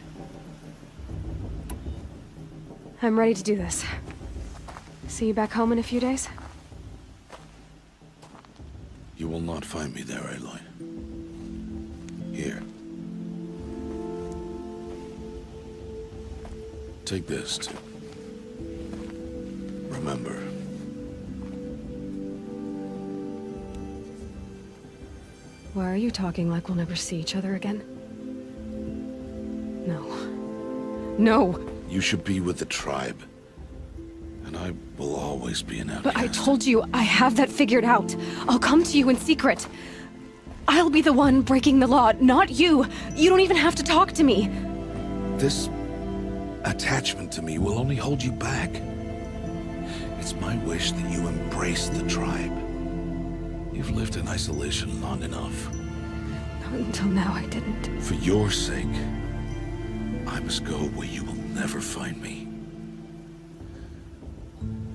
I'm ready to do this. See you back home in a few days? You will not find me there, Aloy. Here. Take this to remember. Why are you talking like we'll never see each other again? No. No! You should be with the tribe. And I will always be an outcast. But I told you, I have that figured out. I'll come to you in secret. I'll be the one breaking the law, not you. You don't even have to talk to me. This attachment to me will only hold you back. It's my wish that you embrace the tribe. You've lived in isolation long enough. Until now, I didn't. For your sake, I must go where you will never find me.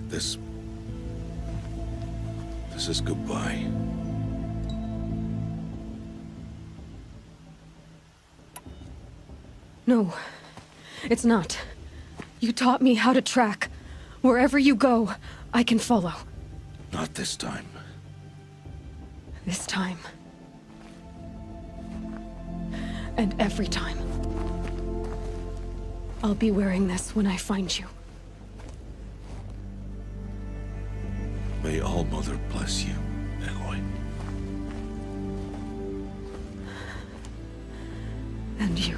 This is goodbye. No, it's not. You taught me how to track. Wherever you go, I can follow. Not this time. This time. And every time. I'll be wearing this when I find you. May All-Mother bless you, Aloy. And you.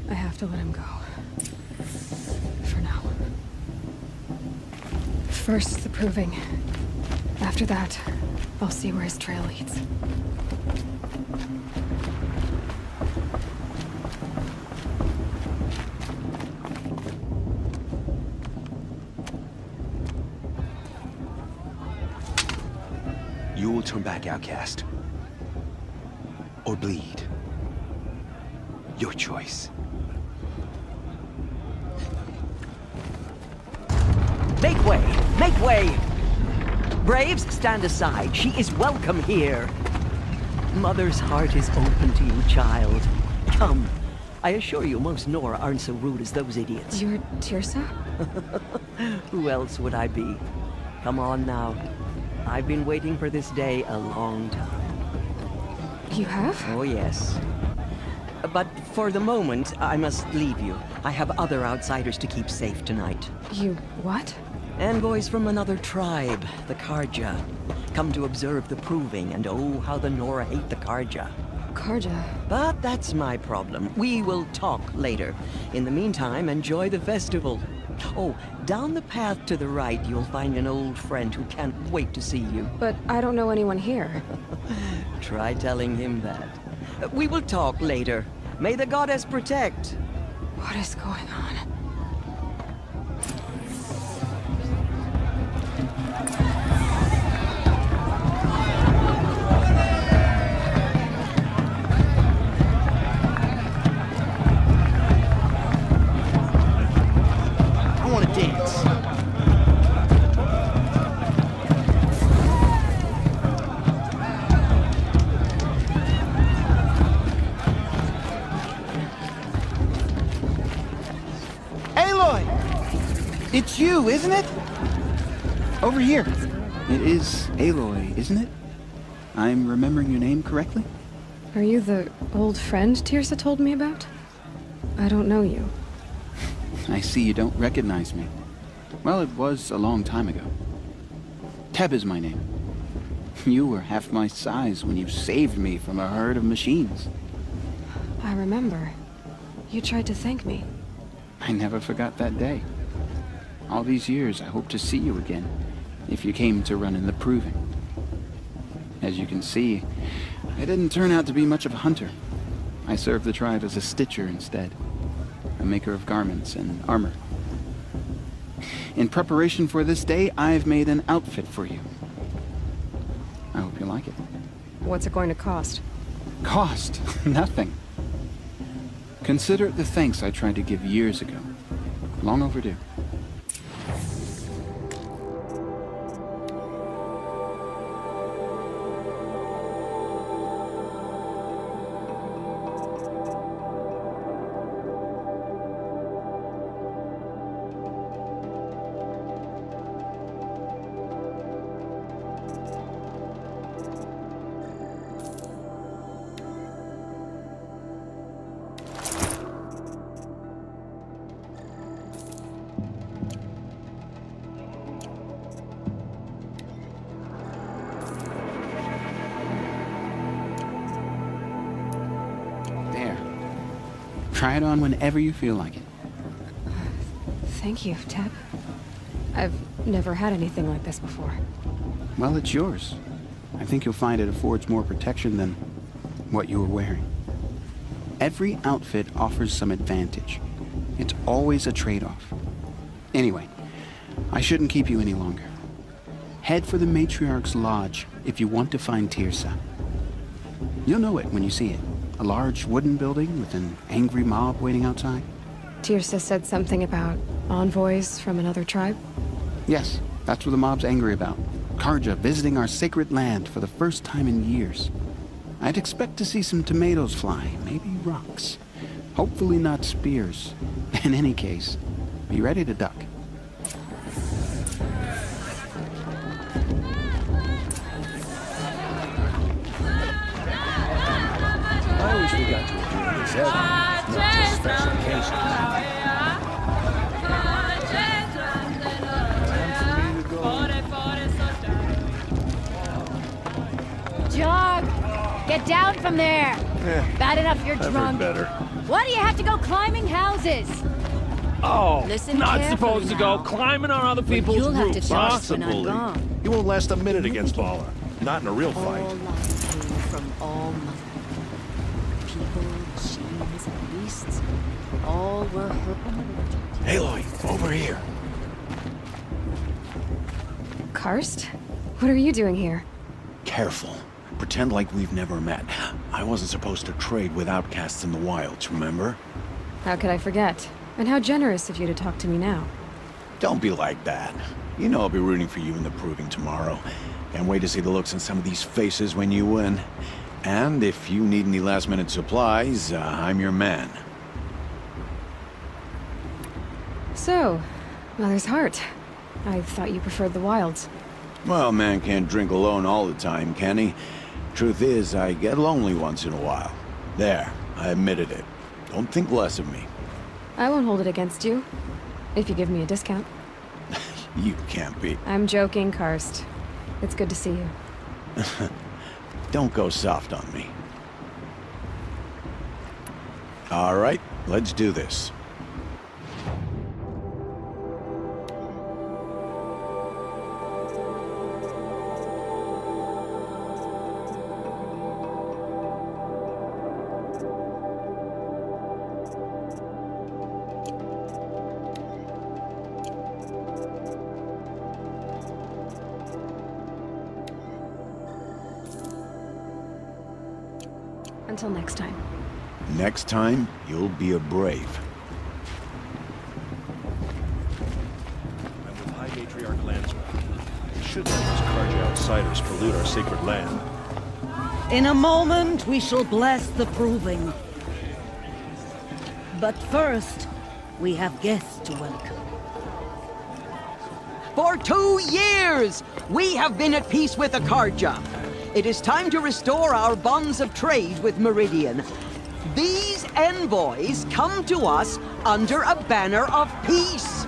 I have to let him go. For now. First, the proving. After that, I'll see where his trail leads. You will turn back, outcast. Or bleed. Your choice. Make way! Make way! Braves, stand aside. She is welcome here. Mother's heart is open to you, child. Come. I assure you, most Nora aren't so rude as those idiots. You're Teersa? Who else would I be? Come on now. I've been waiting for this day a long time. You have? Oh, yes. But for the moment, I must leave you. I have other outsiders to keep safe tonight. You what? Envoys from another tribe, the Carja. Come to observe the proving, and oh, how the Nora hate the Carja. Carja? But that's my problem. We will talk later. In the meantime, enjoy the festival. Oh, down the path to the right, you'll find an old friend who can't wait to see you. But I don't know anyone here. Try telling him that. We will talk later. May the goddess protect. What is going on? I want to dance. Aloy! It's you, isn't it? Over here. It is Aloy, isn't it? I'm remembering your name correctly? Are you the old friend Teersa told me about? I don't know you. I see you don't recognize me. Well, it was a long time ago. Teb is my name. You were half my size when you saved me from a herd of machines. I remember. You tried to thank me. I never forgot that day. All these years, I hope to see you again, if you came to run in the proving. As you can see, I didn't turn out to be much of a hunter. I served the tribe as a stitcher instead, a maker of garments and armor. In preparation for this day, I've made an outfit for you. I hope you like it. What's it going to cost? Cost? Nothing. Consider it the thanks I tried to give years ago. Long overdue. Try it on whenever you feel like it. Thank you, Teb. I've never had anything like this before. Well, it's yours. I think you'll find it affords more protection than what you were wearing. Every outfit offers some advantage. It's always a trade-off. Anyway, I shouldn't keep you any longer. Head for the Matriarch's Lodge if you want to find Teersa. You'll know it when you see it. A large wooden building with an angry mob waiting outside. Teersa said something about envoys from another tribe? Yes, that's what the mob's angry about. Carja visiting our sacred land for the first time in years. I'd expect to see some tomatoes fly, maybe rocks. Hopefully not spears. In any case, be ready to duck. I least we got to enjoy this evidence, not just special occasions. Jog! Get down from there! Bad enough you're I've heard drunk. better. Why do you have to go climbing houses? Oh, Listen not carefully supposed to go now. climbing on other people's You'll have to roofs, talk huh? when I'm gone. He won't last a minute against Lawler. Not in a real fight. All life came from all mother. People, machines, and beasts, all were her. Aloy, over here. Karst? What are you doing here? Careful. Pretend like we've never met. I wasn't supposed to trade with outcasts in the wilds, remember? How could I forget? And how generous of you to talk to me now. Don't be like that. You know I'll be rooting for you in the proving tomorrow. Can't wait to see the looks on some of these faces when you win. And if you need any last-minute supplies, I'm your man. So, Mother's Heart. I thought you preferred the wilds. Well, man can't drink alone all the time, can he? Truth is, I get lonely once in a while. There, I admitted it. Don't think less of me. I won't hold it against you, if you give me a discount. You can't be. I'm joking, Karst. It's good to see you. Don't go soft on me. All right, let's do this. Until next time. Next time, you'll be a brave. I'm with High Matriarch Lansra. We should let these Carja outsiders pollute our sacred land. In a moment, we shall bless the proving. But first, we have guests to welcome. For 2 years, we have been at peace with the Carja. It is time to restore our bonds of trade with Meridian. These envoys come to us under a banner of peace.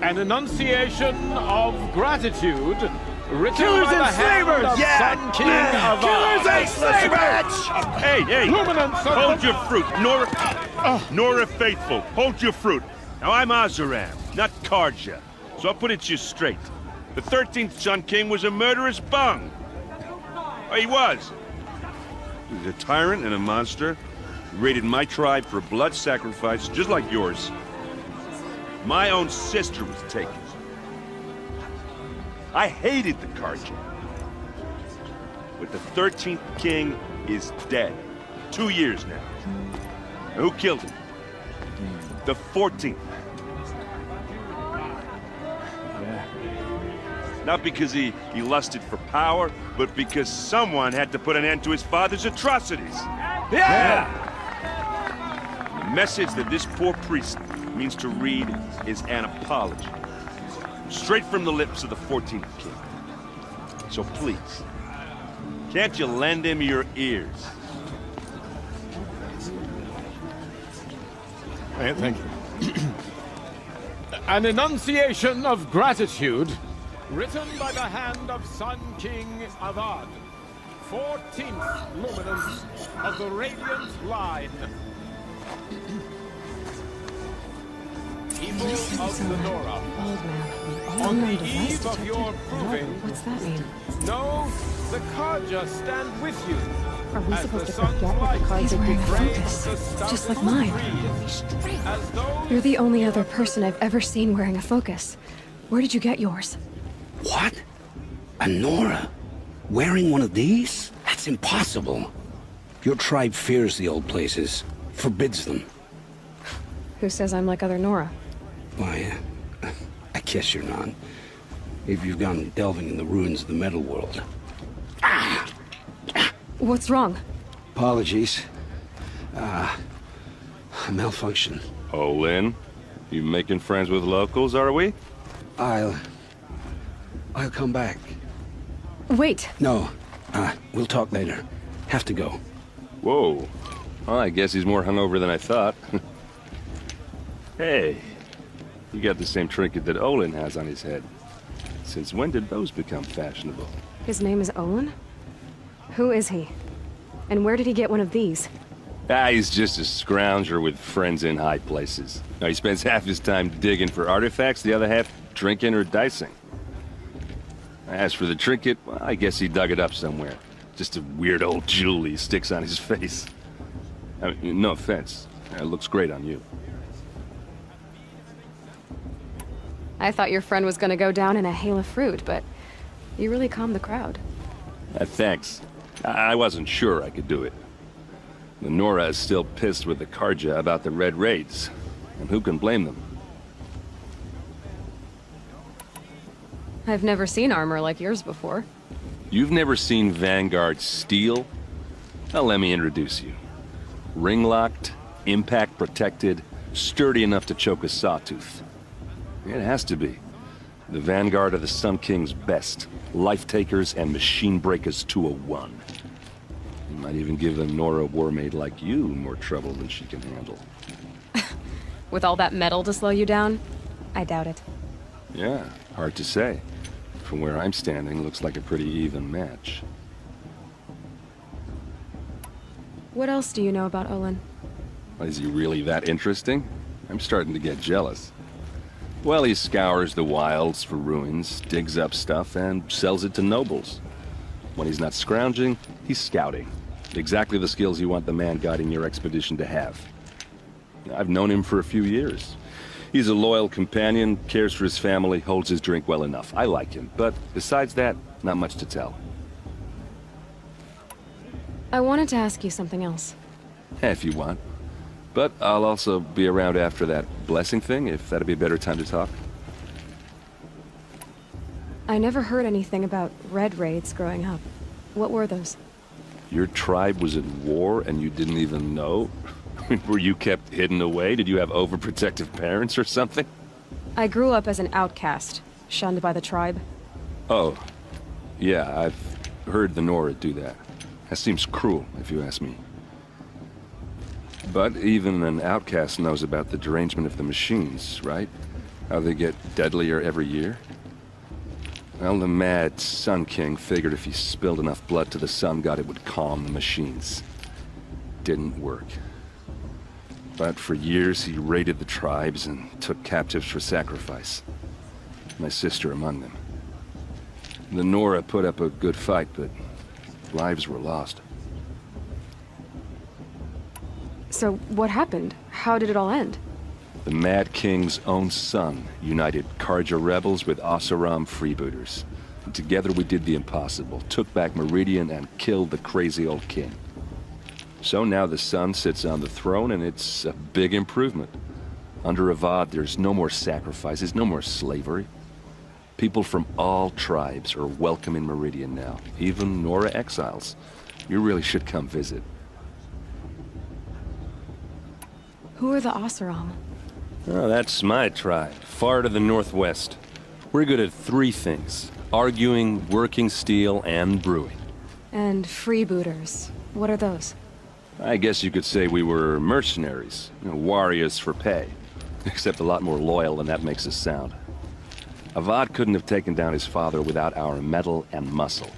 An enunciation of gratitude written Killers by and the hand slavers! of Yeah! Sun King of Killers Ar. and slavers! Hey, hey! Luminance of Hold the- your fruit, Nora Faithful. Hold your fruit. Now I'm Azaram, not Carja, so I'll put it to you straight. The 13th Sun King was a murderous bung. Oh, he was. He was a tyrant and a monster. He raided my tribe for a blood sacrifice, just like yours. My own sister was taken. I hated the Carja. But the 13th King is dead. 2 years now. And who killed him? The 14th. Not because he lusted for power, but because someone had to put an end to his father's atrocities. Yeah! The message that this poor priest means to read is an apology. Straight from the lips of the 14th King. So please, can't you lend him your ears? Thank you. An enunciation of gratitude written by the hand of Sun King Avad, 14th luminance of the Radiant Line. People of the Nora, Old man. on the Unknown device eve of detected. your No, proving, what's that mean? know the Carja stand with you. Are we As supposed the to forget sun's what the light He's wearing a frames focus, the just like stoutest mine. breeze, as those You're the only other person I've ever seen wearing a focus. Where did you get yours? What? A Nora? Wearing one of these? That's impossible. Your tribe fears the old places, forbids them. Who says I'm like other Nora? Why, I guess you're not. If you've gone delving in the ruins of the metal world. What's wrong? Apologies. A malfunction. Oh, Lynn? You making friends with locals, are we? I'll come back. Wait. No. We'll talk later. Have to go. Whoa. Well, I guess he's more hungover than I thought. Hey, you got the same trinket that Olin has on his head. Since when did those become fashionable? His name is Olin? Who is he? And where did he get one of these? He's just a scrounger with friends in high places. Now, he spends half his time digging for artifacts, the other half drinking or dicing. As for the trinket, well, I guess he dug it up somewhere. Just a weird old jewel he sticks on his face. I mean, no offense. It looks great on you. I thought your friend was gonna go down in a hail of fruit, but you really calmed the crowd. Thanks. I wasn't sure I could do it. The Nora is still pissed with the Karja about the Red Raids, and who can blame them? I've never seen armor like yours before. You've never seen Vanguard steel? Well, let me introduce you. Ring-locked, impact-protected, sturdy enough to choke a sawtooth. It has to be. The Vanguard of the Sun King's best. Life-takers and machine breakers to a one. You might even give a Nora warmaid like you more trouble than she can handle. With all that metal to slow you down? I doubt it. Yeah, hard to say. From where I'm standing, looks like a pretty even match. What else do you know about Olin? Is he really that interesting? I'm starting to get jealous. Well, he scours the wilds for ruins, digs up stuff, and sells it to nobles. When he's not scrounging, he's scouting. Exactly the skills you want the man guiding your expedition to have. I've known him for a few years. He's a loyal companion, cares for his family, holds his drink well enough. I like him, but besides that, not much to tell. I wanted to ask you something else. If you want. But I'll also be around after that blessing thing, if that'd be a better time to talk. I never heard anything about Red Raids growing up. What were those? Your tribe was at war and you didn't even know? Were you kept hidden away? Did you have overprotective parents or something? I grew up as an outcast, shunned by the tribe. Oh, yeah, I've heard the Nora do that. That seems cruel, if you ask me. But even an outcast knows about the derangement of the machines, right? How they get deadlier every year? Well, the mad Sun King figured if he spilled enough blood to the Sun God, it would calm the machines. Didn't work. But for years, he raided the tribes and took captives for sacrifice. My sister among them. The Nora put up a good fight, but lives were lost. So what happened? How did it all end? The Mad King's own son united Karja rebels with Oseram freebooters. And together we did the impossible, took back Meridian and killed the crazy old king. So now the son sits on the throne and it's a big improvement. Under Avad, there's no more sacrifices, no more slavery. People from all tribes are welcome in Meridian now, even Nora exiles. You really should come visit. Who are the Oseram? Oh, that's my tribe, far to the northwest. We're good at three things: arguing, working steel, and brewing. And freebooters. What are those? I guess you could say we were mercenaries, warriors for pay. Except a lot more loyal than that makes us sound. Avad couldn't have taken down his father without our metal and muscle.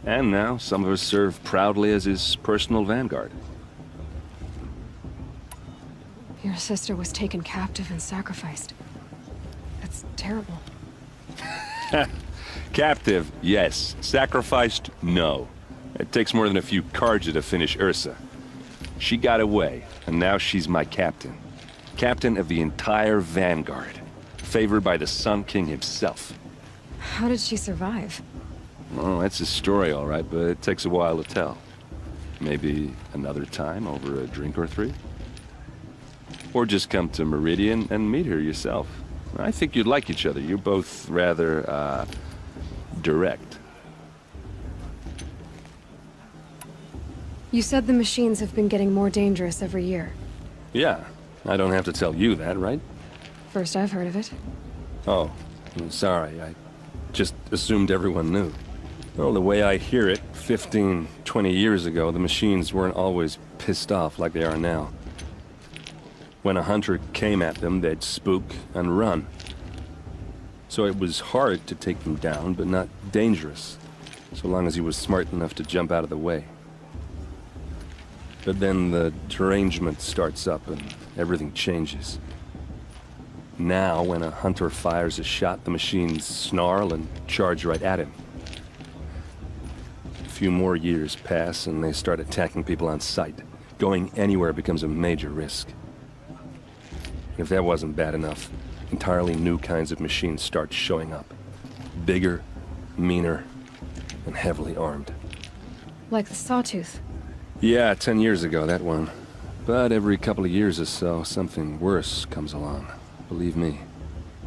And now, some of us serve proudly as his personal vanguard. Your sister was taken captive and sacrificed. That's terrible. Captive, yes. Sacrificed, no. It takes more than a few Karja to finish Ursa. She got away, and now she's my captain. Captain of the entire Vanguard. Favored by the Sun King himself. How did she survive? Well, that's a story, all right, but it takes a while to tell. Maybe another time over a drink or three? Or just come to Meridian and meet her yourself. I think you'd like each other. You're both rather, direct. You said the machines have been getting more dangerous every year. Yeah, I don't have to tell you that, right? First I've heard of it. Oh, I'm sorry. I just assumed everyone knew. Well, the way I hear it, 15, 20 years ago, the machines weren't always pissed off like they are now. When a hunter came at them, they'd spook and run. So it was hard to take them down, but not dangerous, so long as he was smart enough to jump out of the way. But then the derangement starts up and everything changes. Now, when a hunter fires a shot, the machines snarl and charge right at him. A few more years pass and they start attacking people on sight. Going anywhere becomes a major risk. If that wasn't bad enough, entirely new kinds of machines start showing up. Bigger, meaner, and heavily armed. Like the Sawtooth. Yeah, 10 years ago, that one. But every couple of years or so, something worse comes along. Believe me.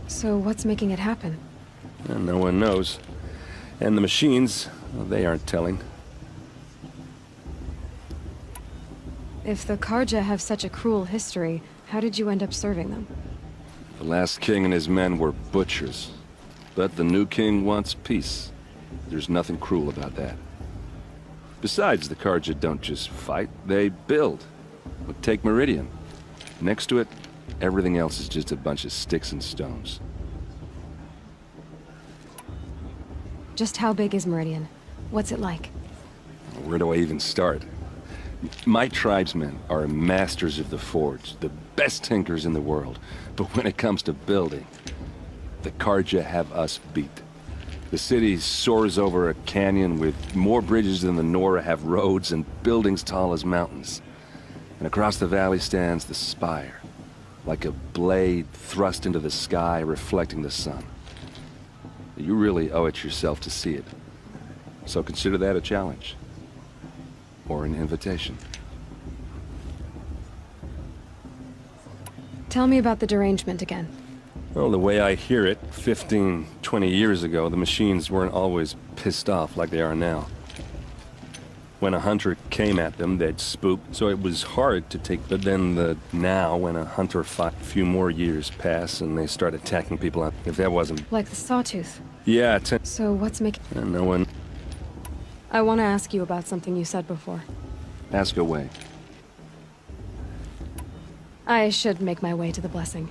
So what's making it happen? And no one knows. And the machines, well, they aren't telling. If the Karja have such a cruel history, how did you end up serving them? The last king and his men were butchers. But the new king wants peace. There's nothing cruel about that. Besides, the Karja don't just fight, they build. But take Meridian. Next to it, everything else is just a bunch of sticks and stones. Just how big is Meridian? What's it like? Where do I even start? My tribesmen are masters of the forge, the best tinkers in the world. But when it comes to building, the Karja have us beat. The city soars over a canyon with more bridges than the Nora have roads and buildings tall as mountains. And across the valley stands the spire, like a blade thrust into the sky reflecting the sun. You really owe it yourself to see it. So consider that a challenge. Or an invitation. Tell me about the derangement again. Well, the way I hear it, 15, 20 years ago, the machines weren't always pissed off like they are now. When a hunter came at them, they'd spook, so it was hard to take. But then now, when a hunter fought, a few more years pass and they start attacking people on. If that wasn't. Like the Sawtooth. Yeah, So what's making. No one. I want to ask you about something you said before. Ask away. I should make my way to the blessing.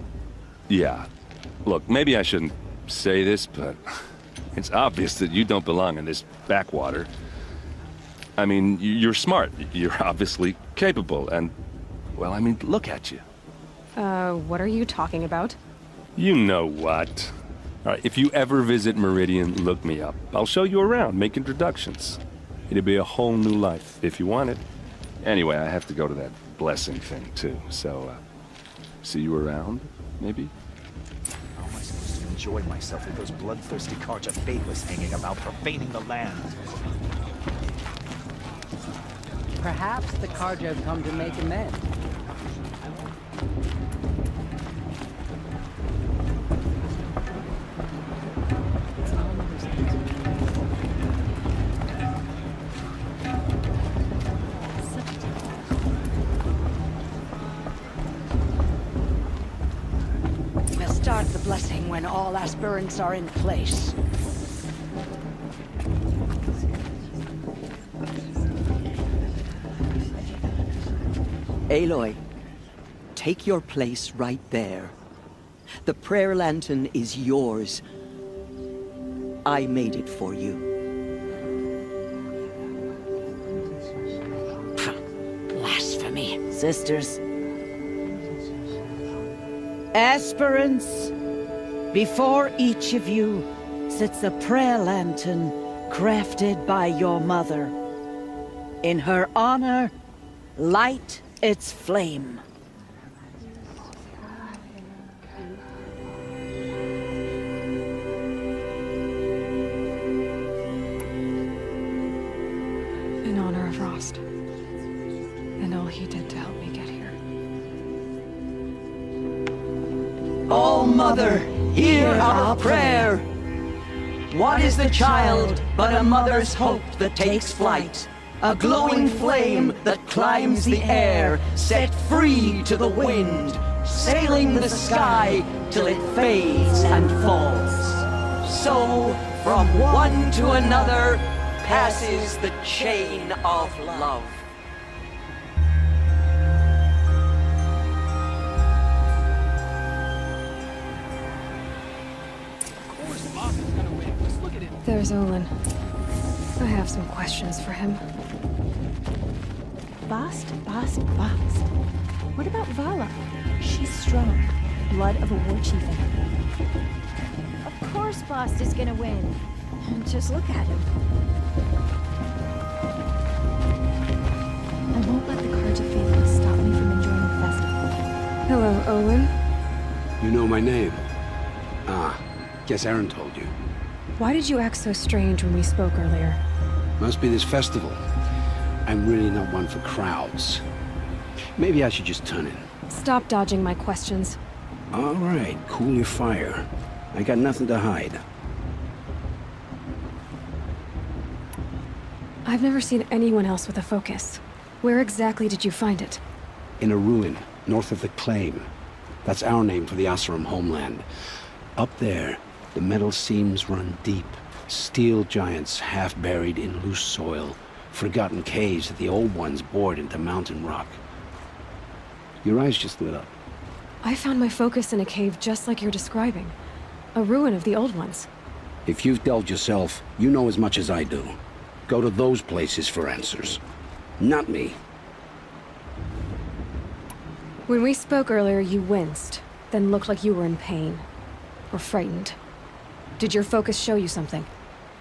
Yeah. Look, maybe I shouldn't say this, but it's obvious that you don't belong in this backwater. I mean, you're smart. You're obviously capable, and, well, I mean, look at you. What are you talking about? You know what. All right, if you ever visit Meridian, look me up. I'll show you around, make introductions. It'll be a whole new life, if you want it. Anyway, I have to go to that blessing thing, too, so, see you around, maybe? How am I supposed to enjoy myself with those bloodthirsty Karja faithless hanging about profaning the land? Perhaps the Karja have come to make amends. We'll start the blessing when all aspirants are in place. Aloy, take your place right there. The prayer lantern is yours. I made it for you. Blasphemy. Sisters. Aspirants, before each of you sits a prayer lantern crafted by your mother. In her honor, light its flame. In honor of Rost. And all he did to help me get here. All Mother, hear our prayer. What is the child but a mother's hope that takes flight? A glowing flame that climbs the air, set free to the wind, sailing the sky till it fades and falls. So, from one to another, passes the chain of love. There's Olin. I have some questions for him. Bast. What about Vala? She's strong. Blood of a war chieftain. Of course Bast is gonna win. Just look at him. I won't let the Cards of Faithless stop me from enjoying the festival. Hello, Olin. You know my name? Guess Aaron told you. Why did you act so strange when we spoke earlier? Must be this festival. I'm really not one for crowds. Maybe I should just turn in. Stop dodging my questions. All right, cool your fire. I got nothing to hide. I've never seen anyone else with a focus. Where exactly did you find it? In a ruin, north of the Claim. That's our name for the Oseram homeland. Up there, the metal seams run deep. Steel giants half buried in loose soil. Forgotten caves that the old ones bored into mountain rock. Your eyes just lit up. I found my focus in a cave just like you're describing. A ruin of the old ones. If you've delved yourself, you know as much as I do. Go to those places for answers. Not me. When we spoke earlier, you winced, then looked like you were in pain. Or frightened. Did your focus show you something?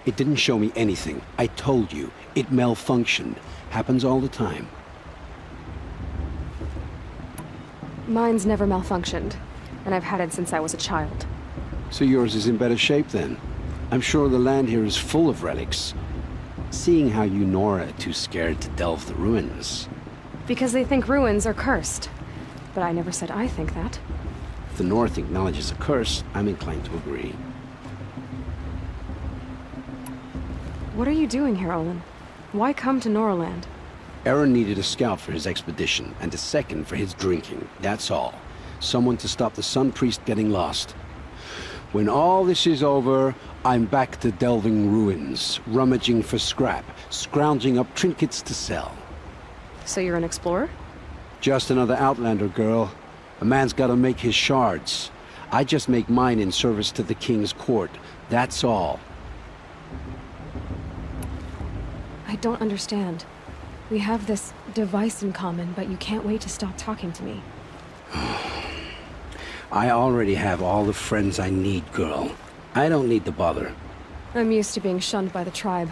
It didn't show me anything. I told you. It malfunctioned. Happens all the time. Mine's never malfunctioned, and I've had it since I was a child. So yours is in better shape then. I'm sure the land here is full of relics. Seeing how you Nora are too scared to delve the ruins. Because they think ruins are cursed. But I never said I think that. If the North acknowledges a curse, I'm inclined to agree. What are you doing here, Olin? Why come to Noraland? Aaron needed a scout for his expedition, and a second for his drinking. That's all. Someone to stop the Sun Priest getting lost. When all this is over, I'm back to delving ruins, rummaging for scrap, scrounging up trinkets to sell. So you're an explorer? Just another Outlander, girl. A man's gotta make his shards. I just make mine in service to the King's court. That's all. I don't understand. We have this device in common, but you can't wait to stop talking to me. I already have all the friends I need, girl. I don't need the bother. I'm used to being shunned by the tribe.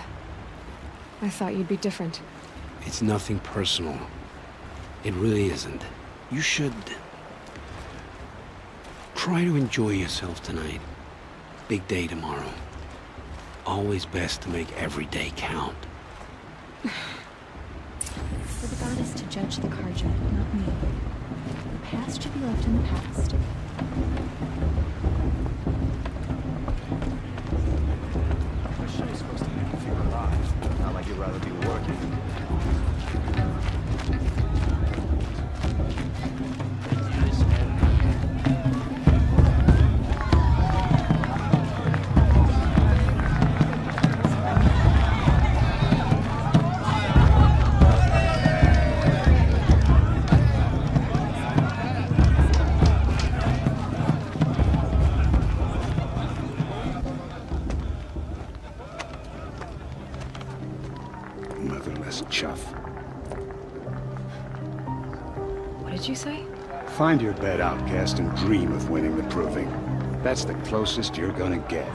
I thought you'd be different. It's nothing personal. It really isn't. You should... try to enjoy yourself tonight. Big day tomorrow. Always best to make every day count. For the goddess to judge the Carja, not me. The past should be left in the past. This show is supposed to make you feel alive. Not like you'd rather be working. Motherless chuff. What did you say? Find your bed, outcast, and dream of winning the proving. That's the closest you're gonna get.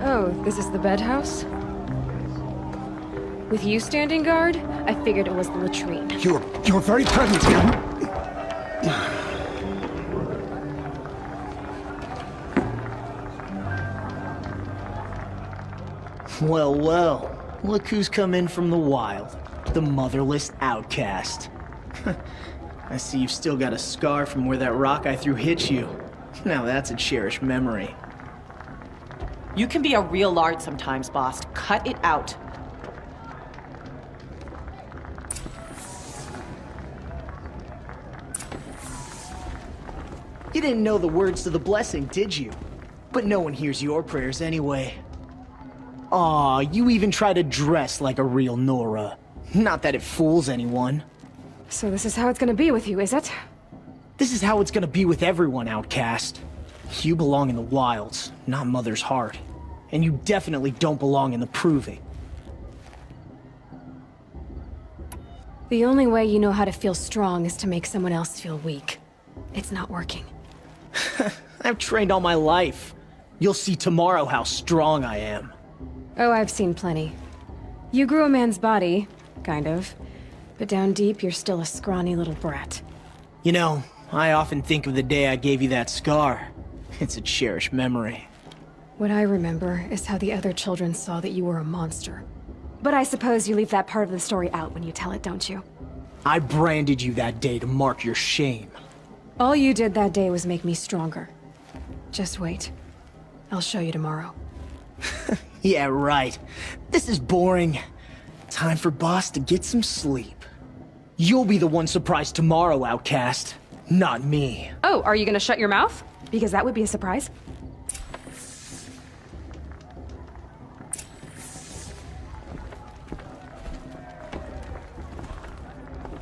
Oh, this is the bed house? With you standing guard, I figured it was the latrine. Your very presence here. Well, well. Look who's come in from the wild. The motherless outcast. I see you've still got a scar from where that rock I threw hit you. Now that's a cherished memory. You can be a real lard sometimes, boss. Cut it out. You didn't know the words to the blessing, did you? But no one hears your prayers anyway. Aw, you even try to dress like a real Nora. Not that it fools anyone. So this is how it's gonna be with you, is it? This is how it's gonna be with everyone, Outcast. You belong in the wilds, not Mother's heart. And you definitely don't belong in the Proving. The only way you know how to feel strong is to make someone else feel weak. It's not working. I've trained all my life. You'll see tomorrow how strong I am. Oh, I've seen plenty. You grew a man's body, kind of. But down deep, you're still a scrawny little brat. You know, I often think of the day I gave you that scar. It's a cherished memory. What I remember is how the other children saw that you were a monster. But I suppose you leave that part of the story out when you tell it, don't you? I branded you that day to mark your shame. All you did that day was make me stronger. Just wait. I'll show you tomorrow. Yeah, right. This is boring. Time for Boss to get some sleep. You'll be the one surprised tomorrow, Outcast. Not me. Oh, are you gonna shut your mouth? Because that would be a surprise.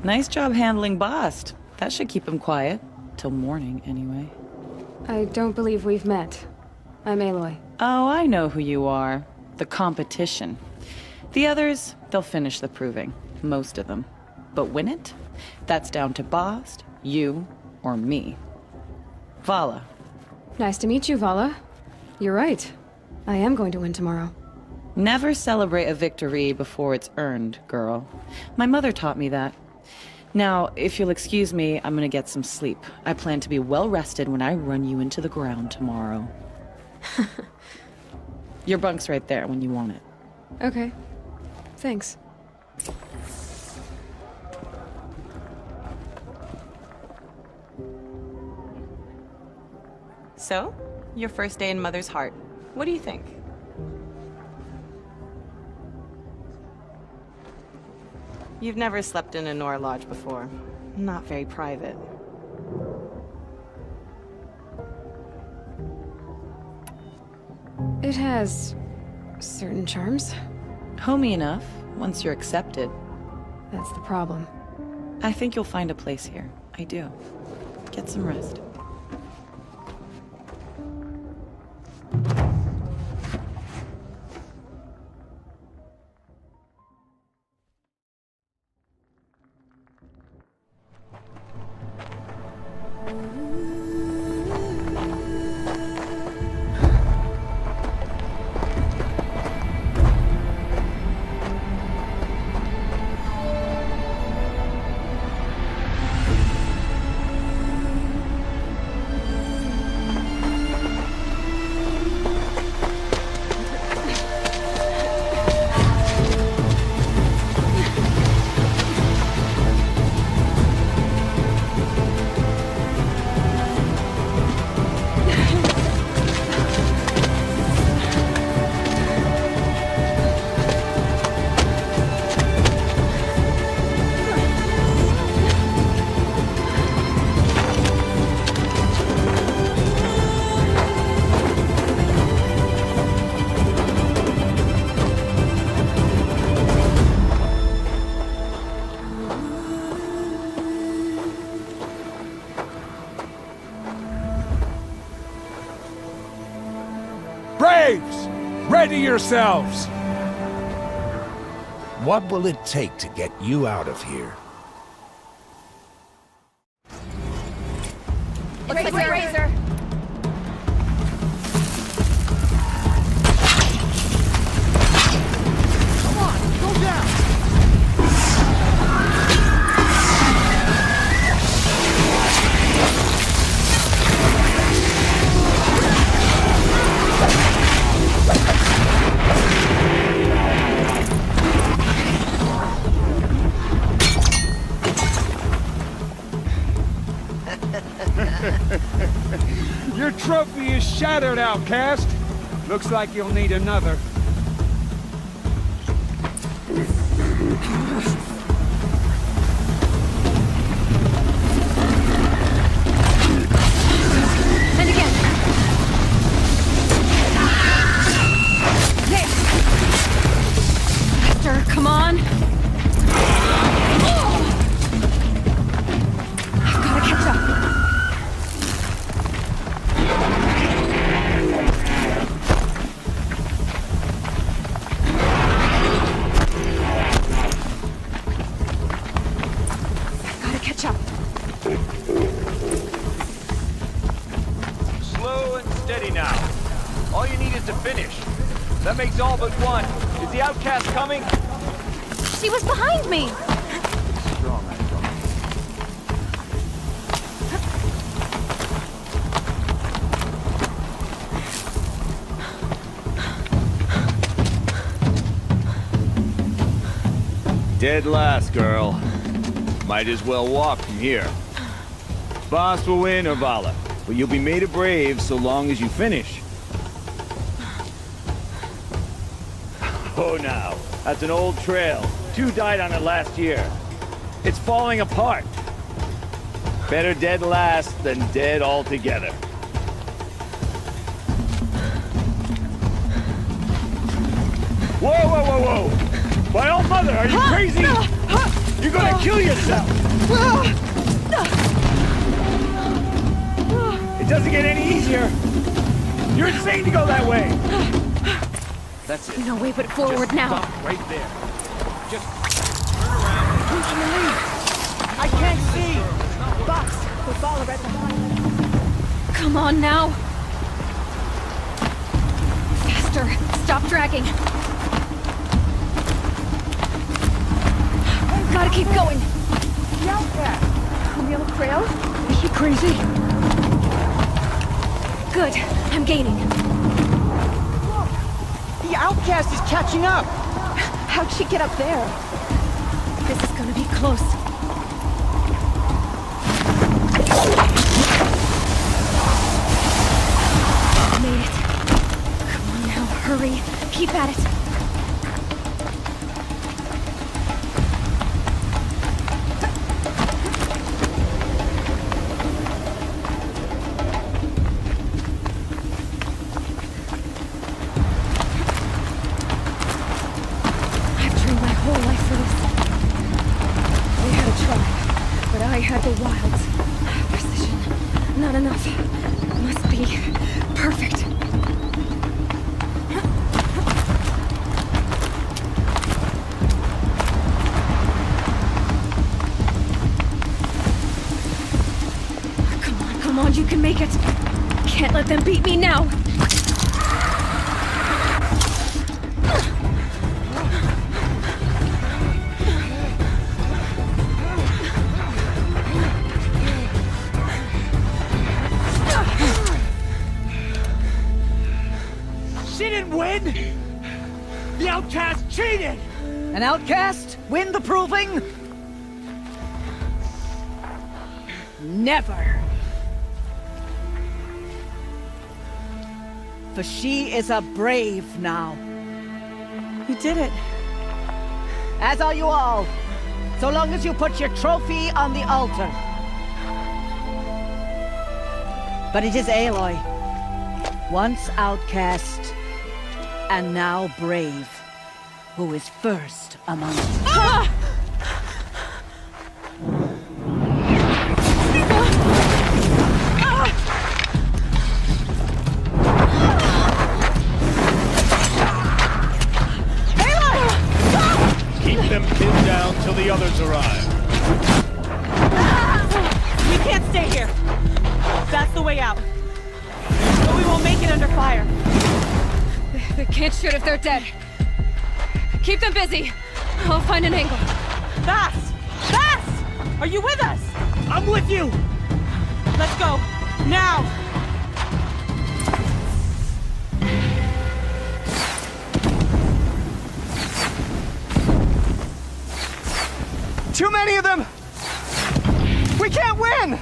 Nice job handling Bast. That should keep him quiet. Till morning, anyway. I don't believe we've met. I'm Aloy. Oh, I know who you are. The competition. The others, they'll finish the proving. Most of them. But win it? That's down to Bast, you, or me. Vala. Nice to meet you, Vala. You're right. I am going to win tomorrow. Never celebrate a victory before it's earned, girl. My mother taught me that. Now, if you'll excuse me, I'm gonna get some sleep. I plan to be well rested when I run you into the ground tomorrow. Your bunk's right there when you want it. Okay. Thanks. So, your first day in Mother's heart. What do you think? You've never slept in a Nora lodge before. Not very private. It has certain charms. Homey enough, once you're accepted. That's the problem. I think you'll find a place here. I do. Get some rest. Braves! Ready yourselves! What will it take to get you out of here? Razor! Come on, go down! Your trophy is shattered, Outcast. Looks like you'll need another. That makes all but one. Is the outcast coming? She was behind me! Strong, I thought. Dead last, girl. Might as well walk from here. Boss will win, or Vala, but you'll be made a brave so long as you finish. Oh, now. That's an old trail. 2 died on it last year. It's falling apart. Better dead last than dead altogether. Whoa, whoa, whoa, whoa! My old mother, are you crazy? You're gonna kill yourself! It doesn't get any easier! You're insane to go that way! That's it. No way but forward Just now. Stop right there. Just turn around. Who's in the lead? I can't see! Box, with Vala right behind. Come on now! Faster! Stop dragging! Gotta keep going! The outcast! On the other trail? Is she crazy? Good. I'm gaining. Look! The outcast is catching up! How'd she get up there? This is gonna be close. Made it. Come on now, hurry. Keep at it. The wilds. Precision. Not enough. Must be perfect. Come on, you can make it. Can't let them beat me now. The outcast cheated! An outcast win the proving? Never. For she is a brave now. You did it. As are you all. So long as you put your trophy on the altar. But it is Aloy. Once outcast, and now brave, who is first among us. Ah! Keep them pinned down till the others arrive. We can't stay here. That's the way out. But we won't make it under fire. They can't shoot if they're dead. Keep them busy. I'll find an angle. Fast! Fast! Are you with us? I'm with you! Let's go. Now! Too many of them! We can't win!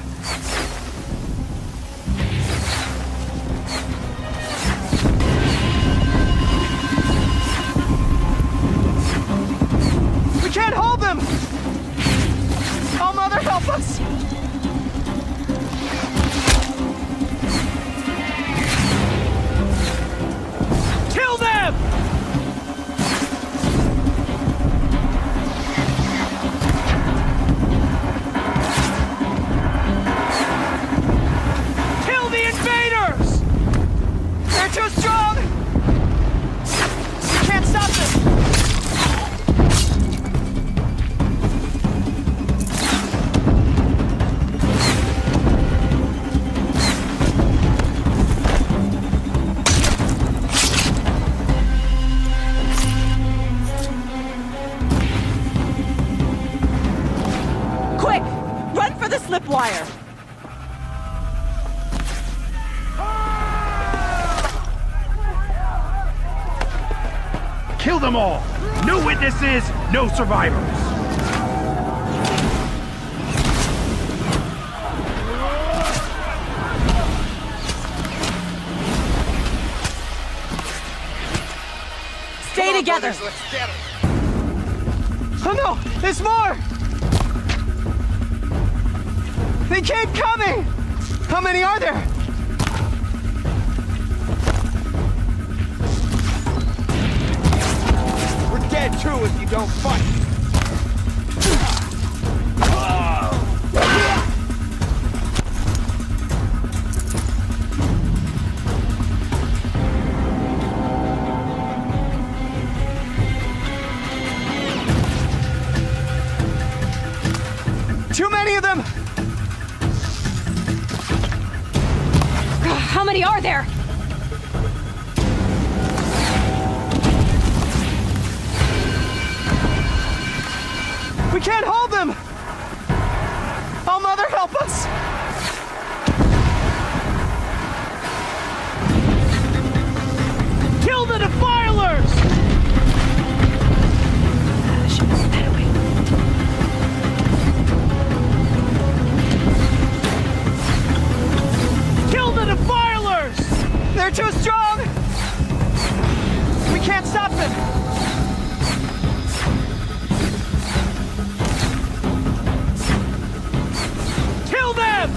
We can't hold them! Oh, Mother, help us! Kill them! Kill the invaders! They're too strong! We can't stop them! slipwire! Kill them all! No witnesses, no survivors! Stay together! Oh no! There's more! They keep coming! How many are there? We're dead too if you don't fight. Too many of them! How many are there? We can't hold them! Oh, Mother, help us! Kill the defilers! Kill the defilers! They're too strong! We can't stop them! Kill them!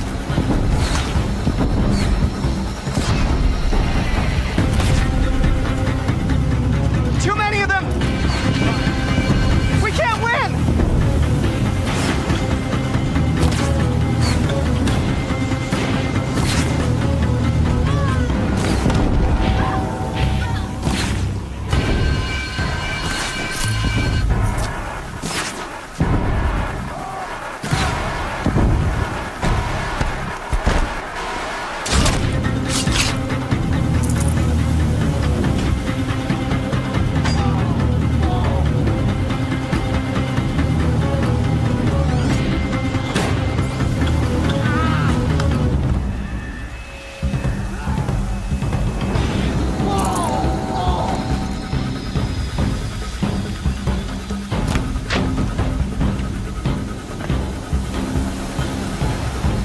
Too many of them! We can't win!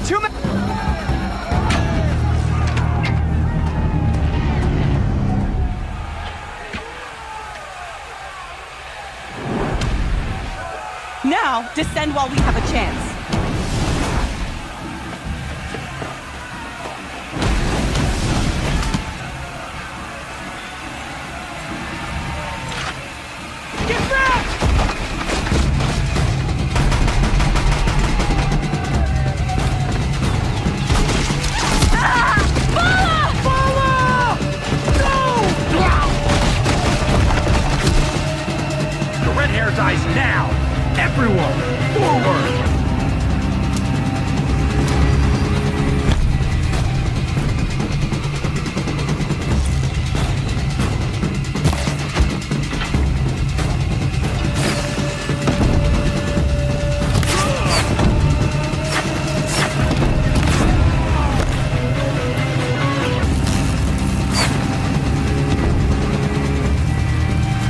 Too many. Now, descend while we have a chance. Get back! The red hair dies now! Everyone, forward!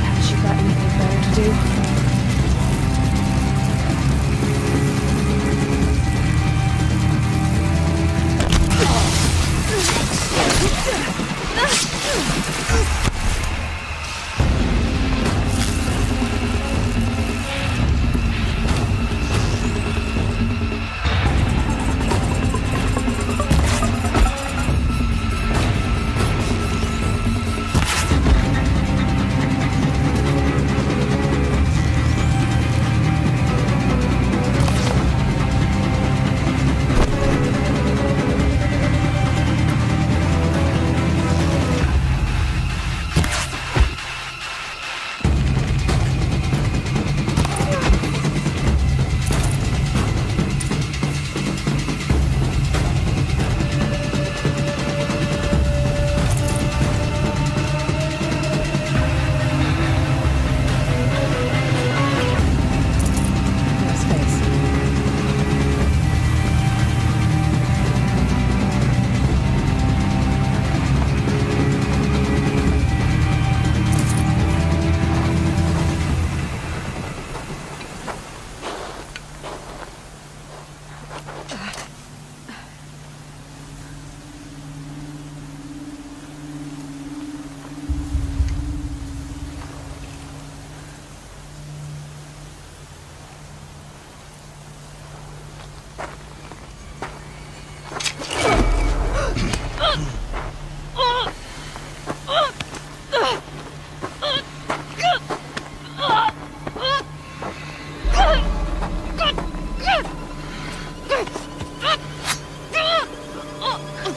Haven't you got anything better to do?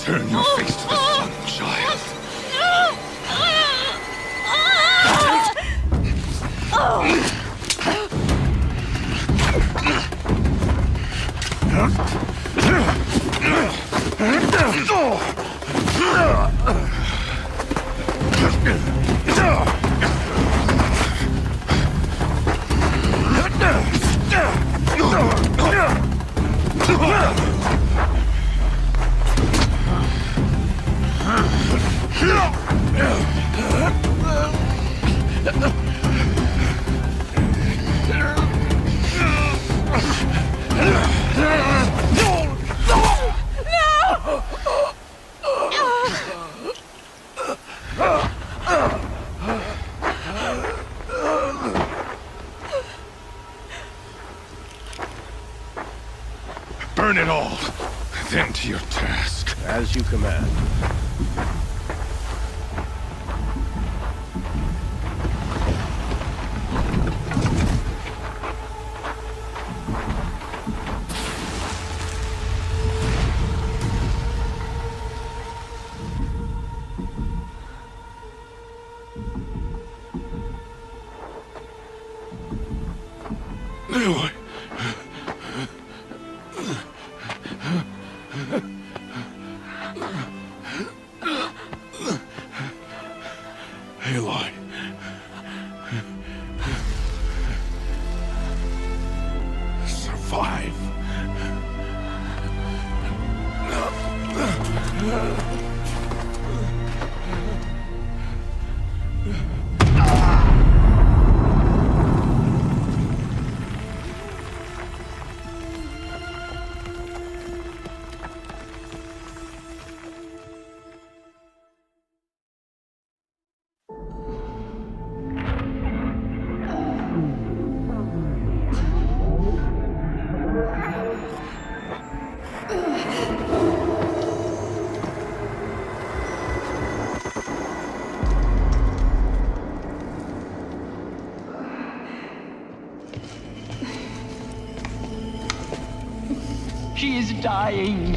Turn your face to the sun, child. Burn it all, then to your task. As you command. Aloy. Aloy. Survive. She is dying.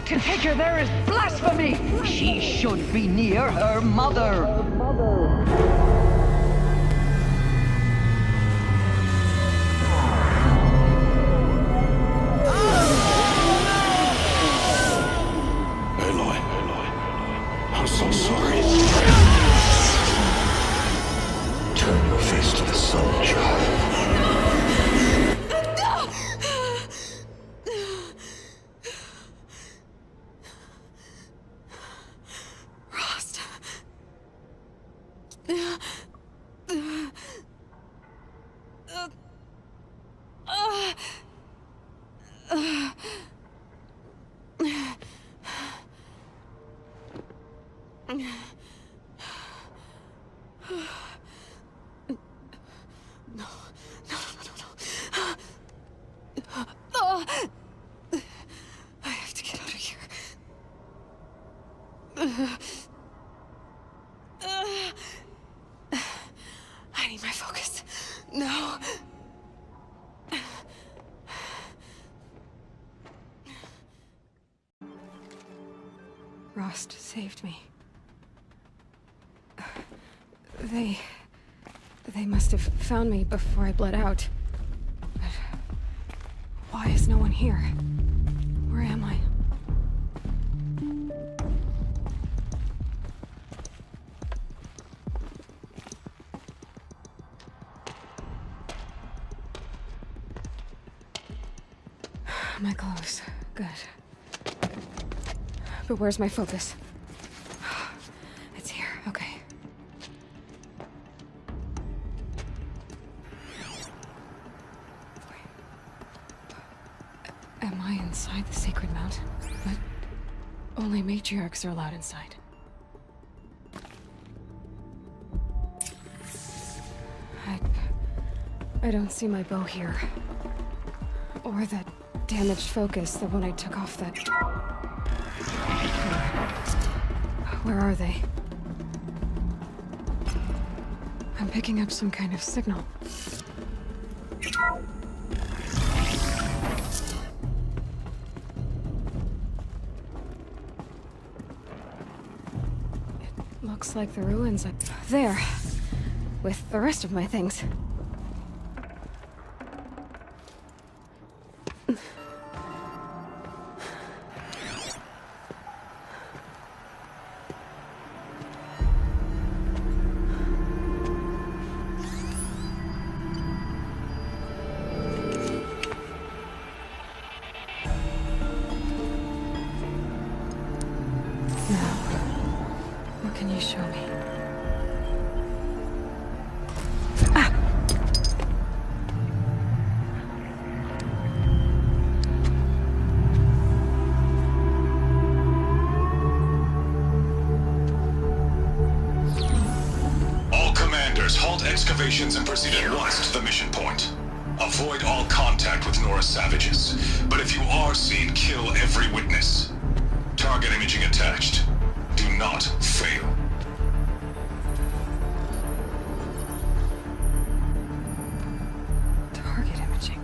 To take her there is blasphemy! She should be near her mother. Aloy. I'm so sorry. Turn your face to the sun, child. Rost. I have to get out of here. I need my focus. No. Rost saved me. They must have found me before I bled out. But why is no one here? Where am I? My clothes. Good. But where's my focus? It's here. Okay. Am I inside the Sacred Mount? But only matriarchs are allowed inside. I don't see my bow here. Or that damaged focus, the one I took off that... Where are they? I'm picking up some kind of signal. It looks like the ruins up there, with the rest of my things. Can you show me? All commanders, halt excavations and proceed at once to the mission point. Avoid all contact with Nora savages, but if you are seen, kill every witness. Target imaging attached. Do not fail. Target imaging.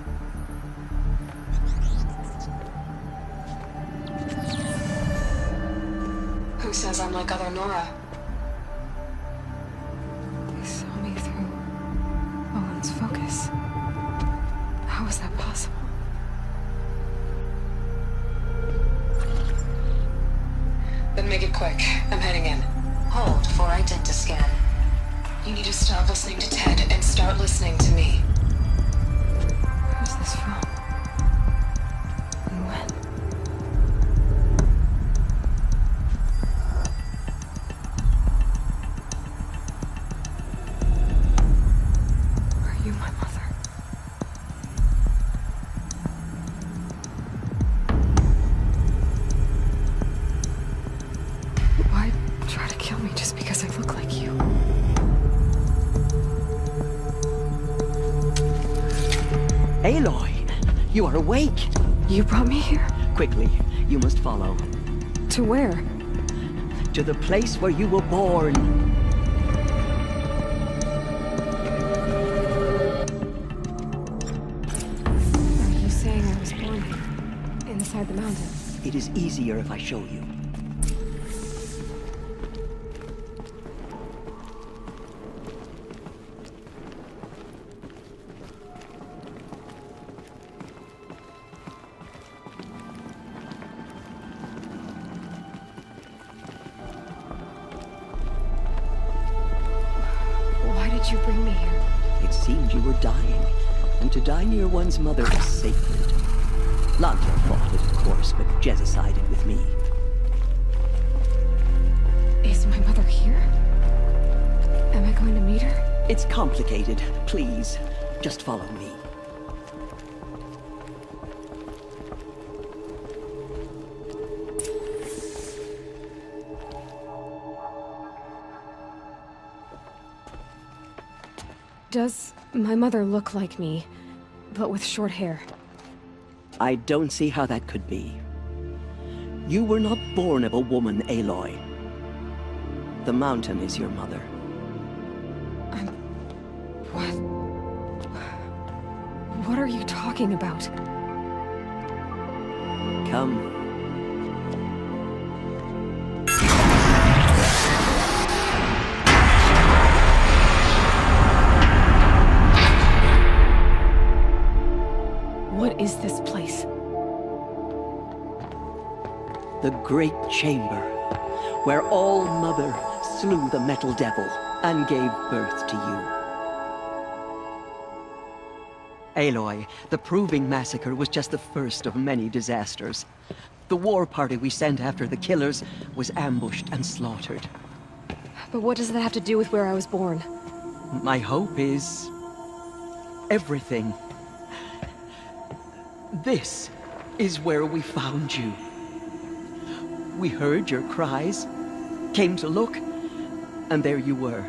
Who says I'm like other Nora? They saw me through Owen's focus. How is that possible? Then make it quick. I'm heading in. Hold for identiscan. You need to stop listening to Ted and start listening to me. Who's this from? And when? Are you my mother? Why try to kill me just because I look like you? Aloy, you are awake. You brought me here? Quickly, you must follow. To where? To the place where you were born. Are you saying I was born inside the mountain? It is easier if I show you. Why did you bring me here? It seemed you were dying, and to die near one's mother is sacred. Lantur fought it, of course, but Jezza sided with me. Is my mother here? Am I going to meet her? It's complicated. Please, just follow me. Does my mother look like me, but with short hair? I don't see how that could be. You were not born of a woman, Aloy. The mountain is your mother. What? What are you talking about? Come. What is this place? The Great Chamber, where All Mother slew the Metal Devil and gave birth to you. Aloy, the Proving Massacre was just the first of many disasters. The war party we sent after the killers was ambushed and slaughtered. But what does that have to do with where I was born? My hope is everything. This is where we found you. We heard your cries, came to look, and there you were.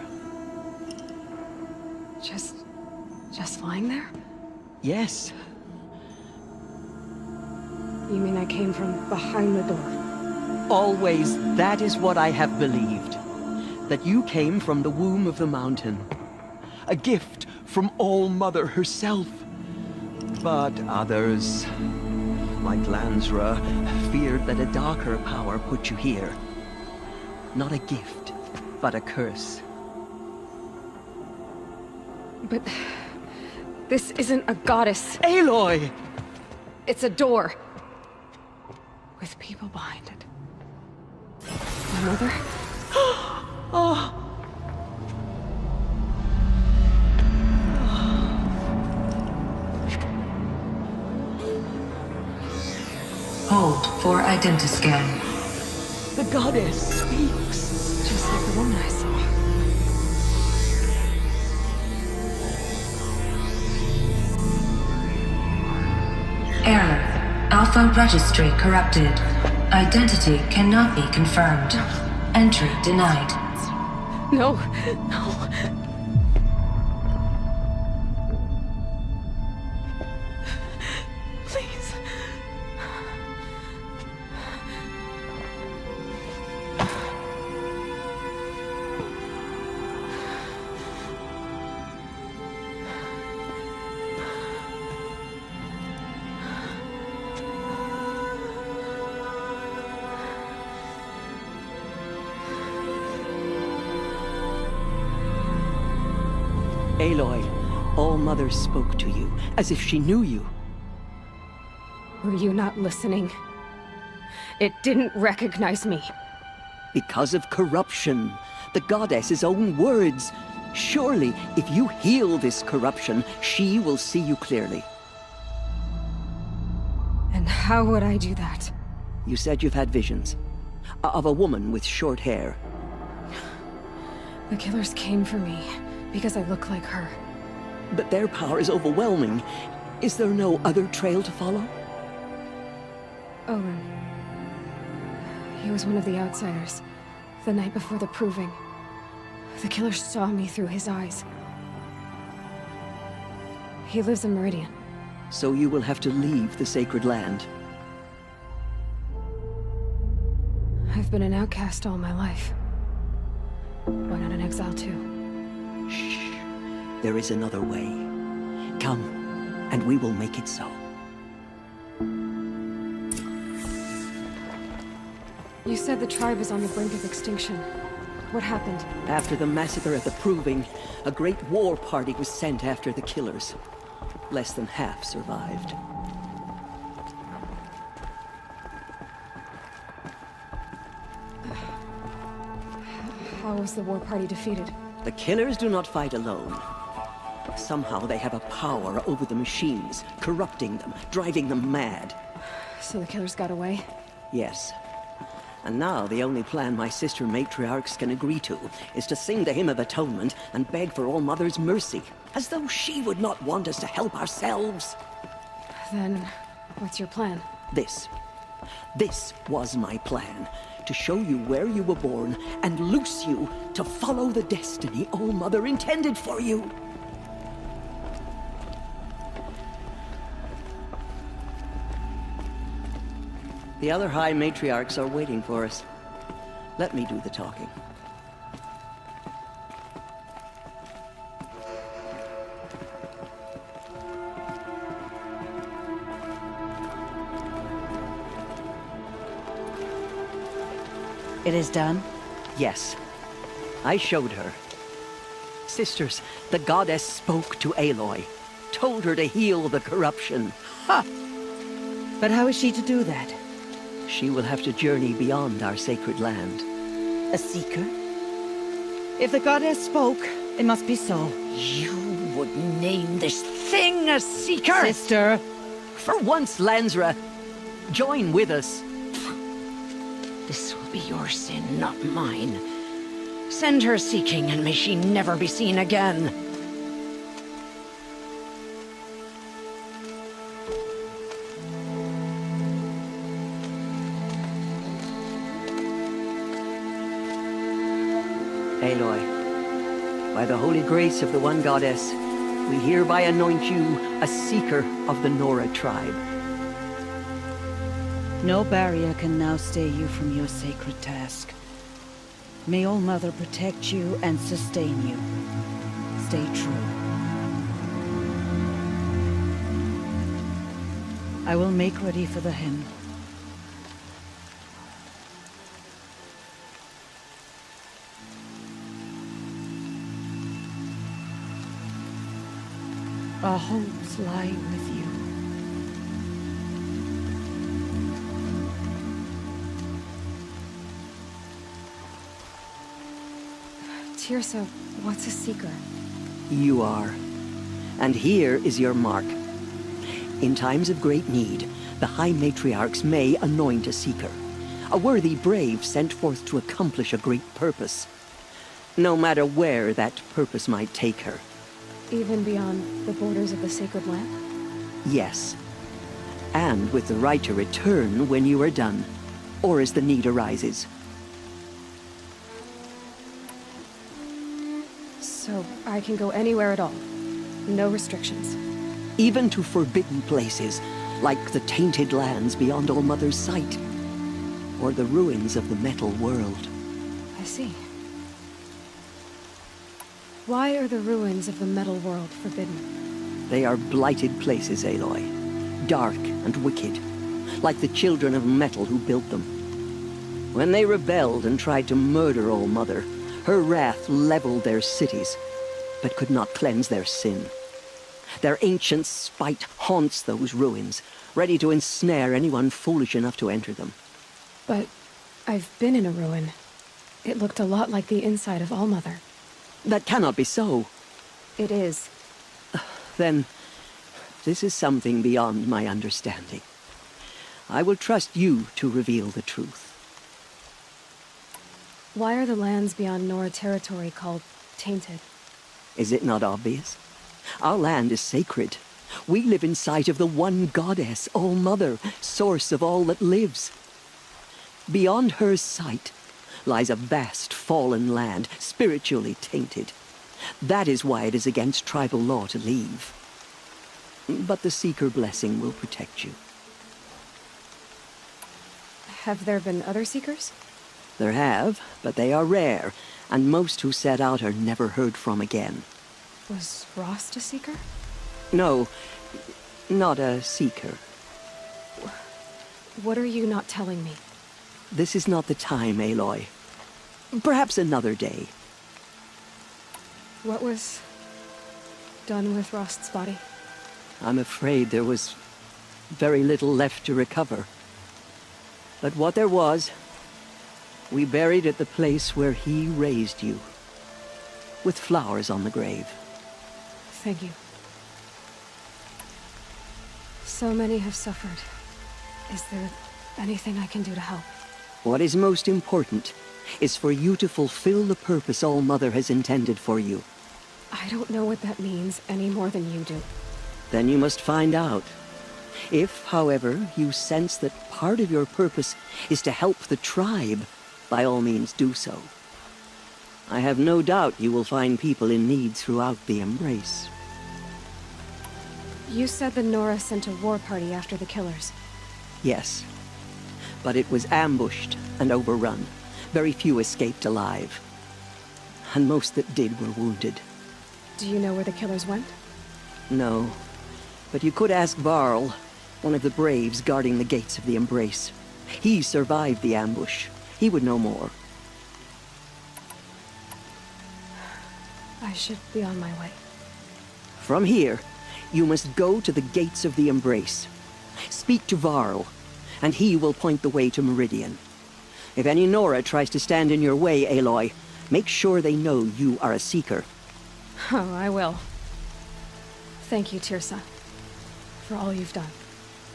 Just lying there? Yes. You mean I came from behind the door? Always that is what I have believed. That you came from the womb of the mountain. A gift from All-Mother herself. But others, like Lansra, feared that a darker power put you here. Not a gift, but a curse. But this isn't a goddess. Aloy! It's a door. With people behind it. My mother? Oh! Hold for identiscan. The goddess speaks. Just like the woman I saw. Error. Alpha registry corrupted. Identity cannot be confirmed. Entry denied. No, no. Please. Aloy, All-Mother spoke to you, as if she knew you. Were you not listening? It didn't recognize me. Because of corruption. The goddess's own words. Surely, if you heal this corruption, she will see you clearly. And how would I do that? You said you've had visions. Of a woman with short hair. The killers came for me, because I look like her. But their power is overwhelming. Is there no other trail to follow? Olin. He was one of the outsiders. The night before the proving. The killer saw me through his eyes. He lives in Meridian. So you will have to leave the sacred land. I've been an outcast all my life. Why not an exile too? Shh. There is another way. Come, and we will make it so. You said the tribe is on the brink of extinction. What happened? After the massacre at the Proving, a great war party was sent after the killers. Less than half survived. How was the war party defeated? The killers do not fight alone. Somehow they have a power over the machines, corrupting them, driving them mad. So the killers got away? Yes. And now the only plan my sister matriarchs can agree to is to sing the Hymn of Atonement and beg for All-Mother's mercy, as though she would not want us to help ourselves. Then, what's your plan? This. This was my plan. To show you where you were born and loose you to follow the destiny All-Mother intended for you. The other High Matriarchs are waiting for us. Let me do the talking. It is done? Yes. I showed her. Sisters, the goddess spoke to Aloy. Told her to heal the corruption. Ha! But how is she to do that? She will have to journey beyond our sacred land. A seeker? If the goddess spoke, it must be so. You would name this thing a seeker? Sister! For once, Lansra, join with us. This will be your sin, not mine. Send her seeking, and may she never be seen again. Aloy, by the holy grace of the one goddess, we hereby anoint you a seeker of the Nora tribe. No barrier can now stay you from your sacred task. May All Mother protect you and sustain you. Stay true. I will make ready for the hymn. Our hopes lie with you. Tirsa, what's a seeker? You are. And here is your mark. In times of great need, the High Matriarchs may anoint a seeker. A worthy brave sent forth to accomplish a great purpose. No matter where that purpose might take her. Even beyond the borders of the sacred land? Yes. And with the right to return when you are done, or as the need arises. So I can go anywhere at all? No restrictions? Even to forbidden places, like the tainted lands beyond All Mother's sight. Or the ruins of the metal world. I see. Why are the ruins of the metal world forbidden? They are blighted places, Aloy. Dark and wicked. Like the children of metal who built them. When they rebelled and tried to murder All Mother, her wrath leveled their cities, but could not cleanse their sin. Their ancient spite haunts those ruins, ready to ensnare anyone foolish enough to enter them. But I've been in a ruin. It looked a lot like the inside of All Mother. That cannot be so. It is. Then, this is something beyond my understanding. I will trust you to reveal the truth. Why are the lands beyond Nora territory called tainted? Is it not obvious? Our land is sacred. We live in sight of the one goddess, All Mother, source of all that lives. Beyond her sight lies a vast fallen land, spiritually tainted. That is why it is against tribal law to leave. But the Seeker blessing will protect you. Have there been other Seekers? There have, but they are rare, and most who set out are never heard from again. Was Rost a Seeker? No, not a Seeker. What are you not telling me? This is not the time, Aloy. Perhaps another day. What was done with Rost's body? I'm afraid there was very little left to recover. But what there was, we buried at the place where he raised you, with flowers on the grave. Thank you. So many have suffered. Is there anything I can do to help? What is most important is for you to fulfill the purpose All Mother has intended for you. I don't know what that means any more than you do. Then you must find out. If, however, you sense that part of your purpose is to help the tribe, by all means do so. I have no doubt you will find people in need throughout the Embrace. You said the Nora sent a war party after the killers. Yes. But it was ambushed and overrun. Very few escaped alive. And most that did were wounded. Do you know where the killers went? No. But you could ask Varl, one of the braves guarding the gates of the Embrace. He survived the ambush. He would know more. I should be on my way. From here, you must go to the gates of the Embrace. Speak to Varl, and he will point the way to Meridian. If any Nora tries to stand in your way, Aloy, make sure they know you are a Seeker. Oh, I will. Thank you, Tirsa, for all you've done.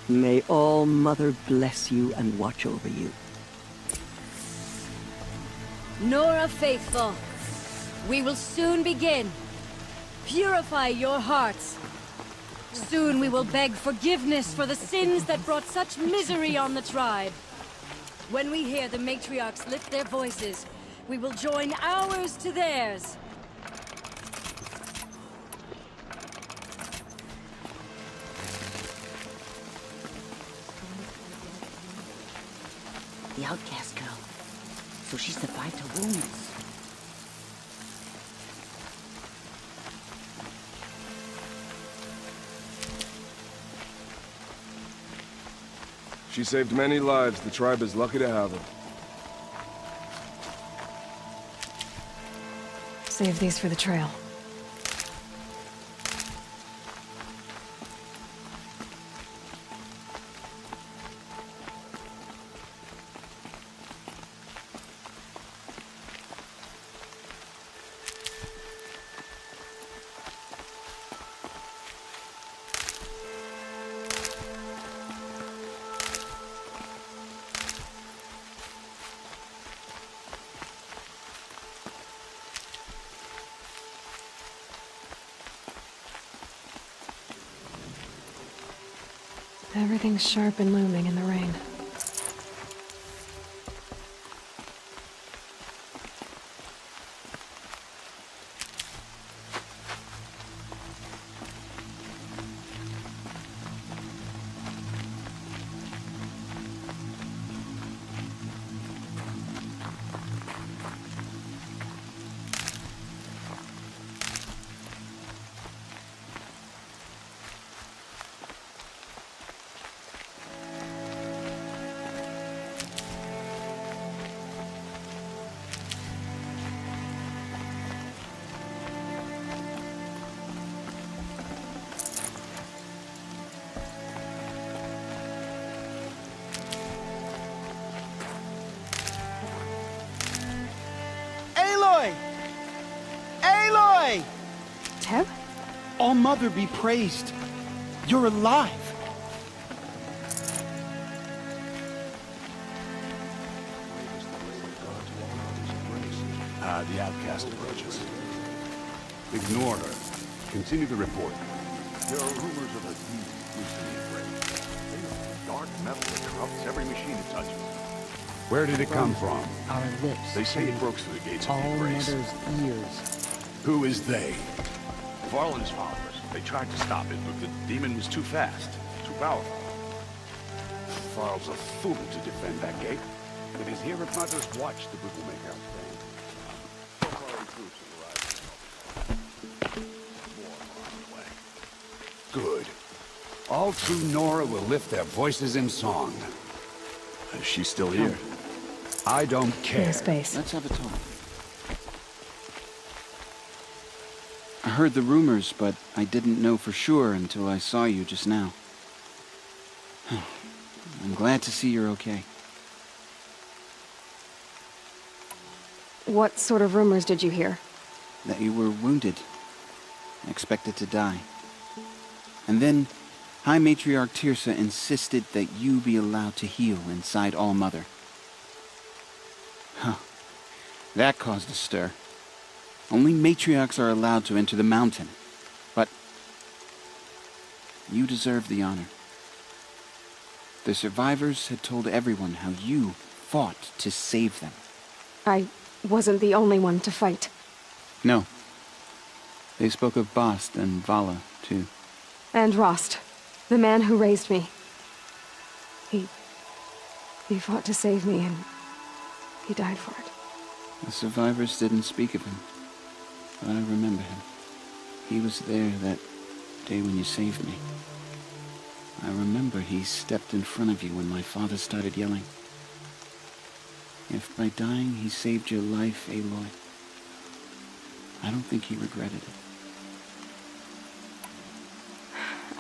May All Mother bless you and watch over you. Nora Faithful, we will soon begin. Purify your hearts. Soon we will beg forgiveness for the sins that brought such misery on the tribe. When we hear the matriarchs lift their voices, we will join ours to theirs. the outcast girl. So she survived her wounds. She saved many lives. The tribe is lucky to have her. Save these for the trail. Everything's sharp and looming in the rain. Aloy! Aloy! Teb? All Mother be praised. You're alive. The outcast approaches. Ignore her. Continue the report. There are rumors of a demon recently embraced. Dark metal that corrupts every machine it touches. Where did it come from? Our lips. They say it broke through the gates of the All Embrace. Mother's ears. Who is they? Varlin's followers. They tried to stop it, but the demon was too fast, too powerful. Varl's a fool to defend that gate. It is here at Mother's watch the book will make out stand. Good. All true Nora will lift their voices in song. Is she still here? I don't care. Space. Let's have a talk. I heard the rumors, but I didn't know for sure until I saw you just now. I'm glad to see you're okay. What sort of rumors did you hear? That you were wounded, expected to die. And then High Matriarch Teersa insisted that you be allowed to heal inside All Mother. Huh. That caused a stir. Only matriarchs are allowed to enter the mountain. But you deserve the honor. The survivors had told everyone how you fought to save them. I wasn't the only one to fight. No. They spoke of Bast and Vala, too. And Rost, the man who raised me. He fought to save me, and he died for it. The survivors didn't speak of him, but I remember him. He was there that day when you saved me. I remember he stepped in front of you when my father started yelling. If by dying he saved your life, Aloy, I don't think he regretted it.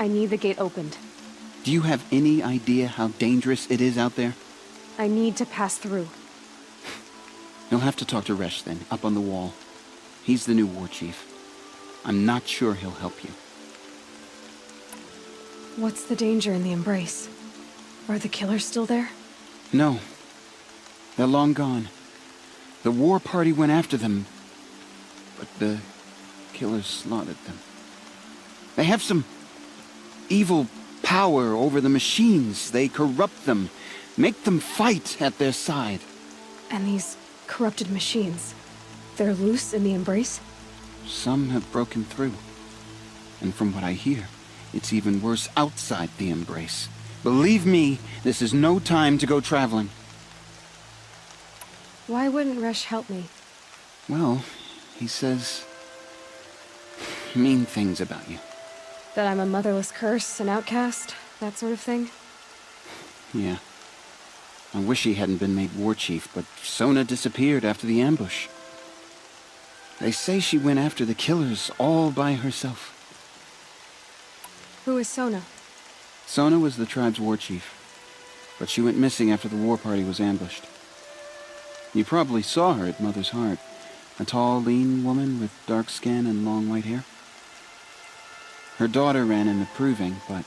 I need the gate opened. Do you have any idea how dangerous it is out there? I need to pass through. You'll have to talk to Resh then, up on the wall. He's the new war chief. I'm not sure he'll help you. What's the danger in the Embrace? Are the killers still there? No. They're long gone. The war party went after them, but the killers slaughtered them. They have some evil power over the machines. They corrupt them, make them fight at their side. And these corrupted machines, they're loose in the Embrace? Some have broken through. And from what I hear, it's even worse outside the Embrace. Believe me, this is no time to go traveling. Why wouldn't Resh help me? Well, he says mean things about you. That I'm a motherless curse, an outcast, that sort of thing? Yeah. I wish he hadn't been made war chief, but Sona disappeared after the ambush. They say she went after the killers all by herself. Who is Sona? Sona was the tribe's war chief, but she went missing after the war party was ambushed. You probably saw her at Mother's Heart. A tall, lean woman with dark skin and long white hair. Her daughter ran in the proving, but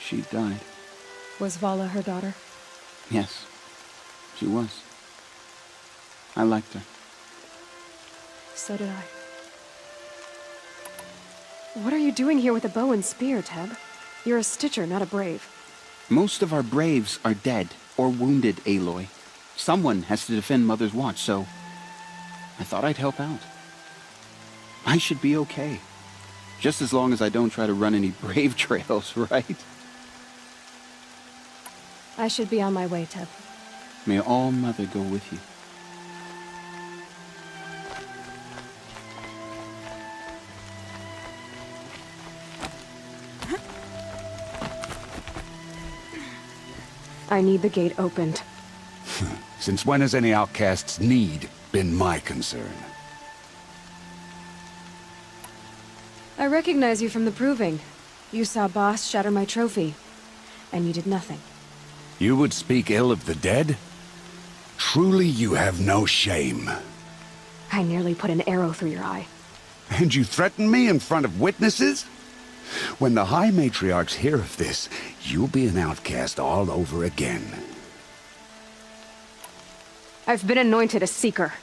she died. Was Vala her daughter? Yes, she was. I liked her. So did I. What are you doing here with a bow and spear, Teb? You're a Stitcher, not a Brave. Most of our Braves are dead or wounded, Aloy. Someone has to defend Mother's Watch, so I thought I'd help out. I should be okay. Just as long as I don't try to run any Brave trails, right? I should be on my way, Teb. May All Mother go with you. I need the gate opened. Since when has any outcast's need been my concern? I recognize you from the proving. You saw Boss shatter my trophy, and you did nothing. You would speak ill of the dead? Truly you have no shame. I nearly put an arrow through your eye. And you threaten me in front of witnesses? When the High Matriarchs hear of this, you'll be an outcast all over again. I've been anointed a Seeker,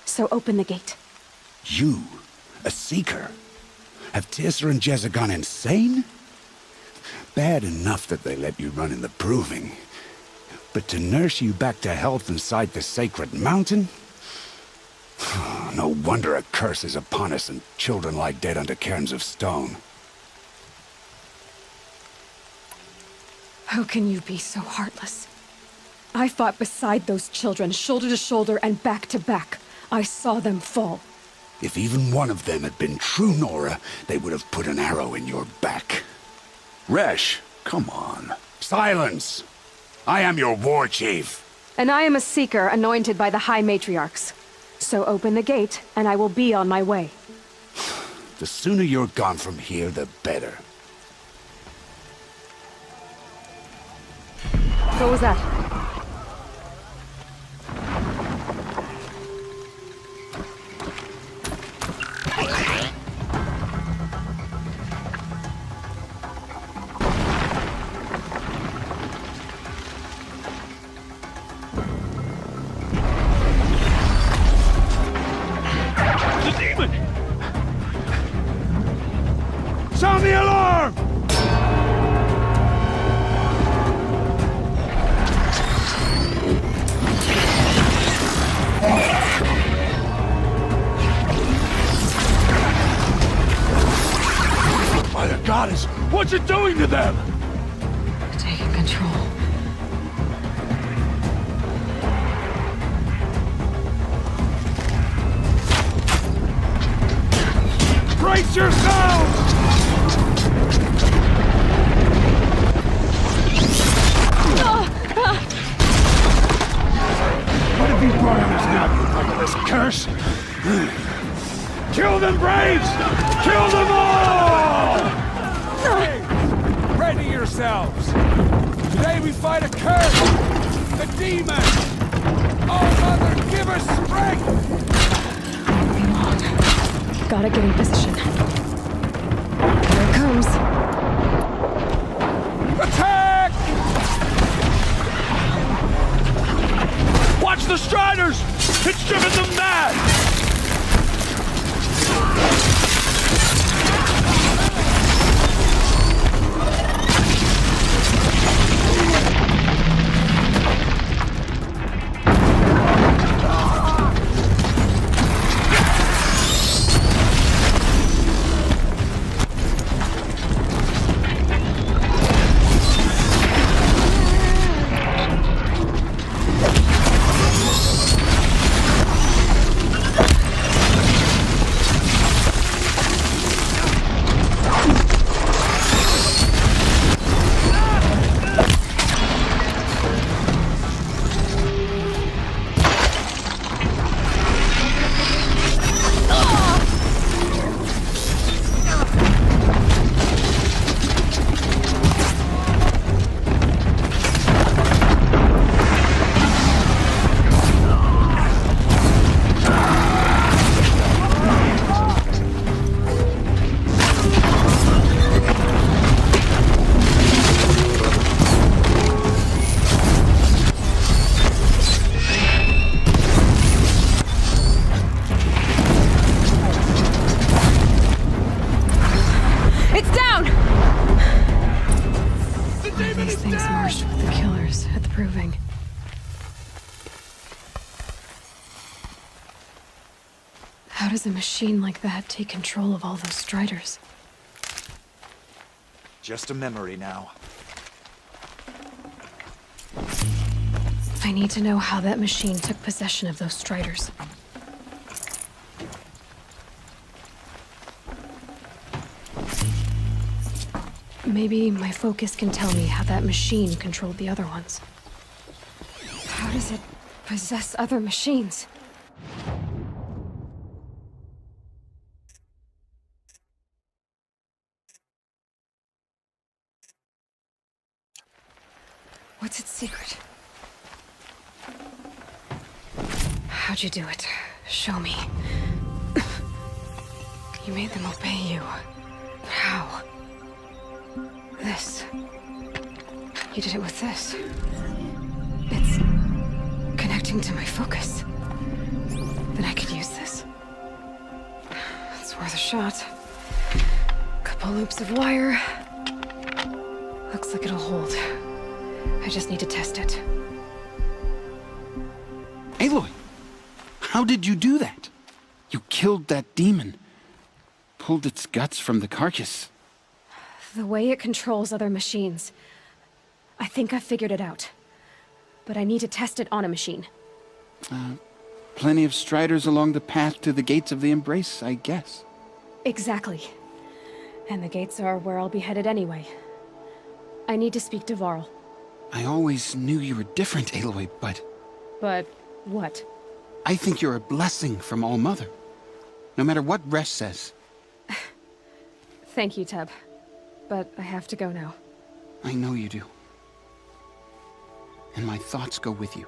so open the gate. You? A Seeker? Have Teersa and Jezza gone insane? Bad enough that they let you run in the proving. But to nurse you back to health inside the sacred mountain? No wonder a curse is upon us and children lie dead under cairns of stone. How can you be so heartless? I fought beside those children, shoulder to shoulder and back to back. I saw them fall. If even one of them had been true Nora, they would have put an arrow in your back. Resh, come on. Silence! I am your war chief. And I am a Seeker anointed by the High Matriarchs. So open the gate, and I will be on my way. The sooner you're gone from here, the better. What was that? The demon! Sound the alarm! By the goddess, what's it doing to them? Taking control. Brace yourselves! What have you brought on us now, you motherless curse? Kill them, Braves! Kill them all! Ready yourselves! Today we fight a curse! The demon! Oh, Mother, give us strength! Gotta get in position. Here it comes. Attack! Watch the Striders! It's driven them mad! Things marched with the killers at the Proving. How does a machine like that take control of all those Striders? Just a memory now. I need to know how that machine took possession of those Striders. Maybe my focus can tell me how that machine controlled the other ones. How does it possess other machines? What's its secret? How'd you do it? Show me. You made them obey you. How? This. You did it with this. It's connecting to my focus. Then I could use this. It's worth a shot. Couple loops of wire. Looks like it'll hold. I just need to test it. Aloy! How did you do that? You killed that demon. Pulled its guts from the carcass. The way it controls other machines. I think I figured it out. But I need to test it on a machine. Plenty of Striders along the path to the gates of the Embrace, I guess. Exactly. And the gates are where I'll be headed anyway. I need to speak to Varl. I always knew you were different, Aloy, but... But what? I think you're a blessing from All-Mother. No matter what Resh says. Thank you, Teb. But I have to go now. I know you do. And my thoughts go with you.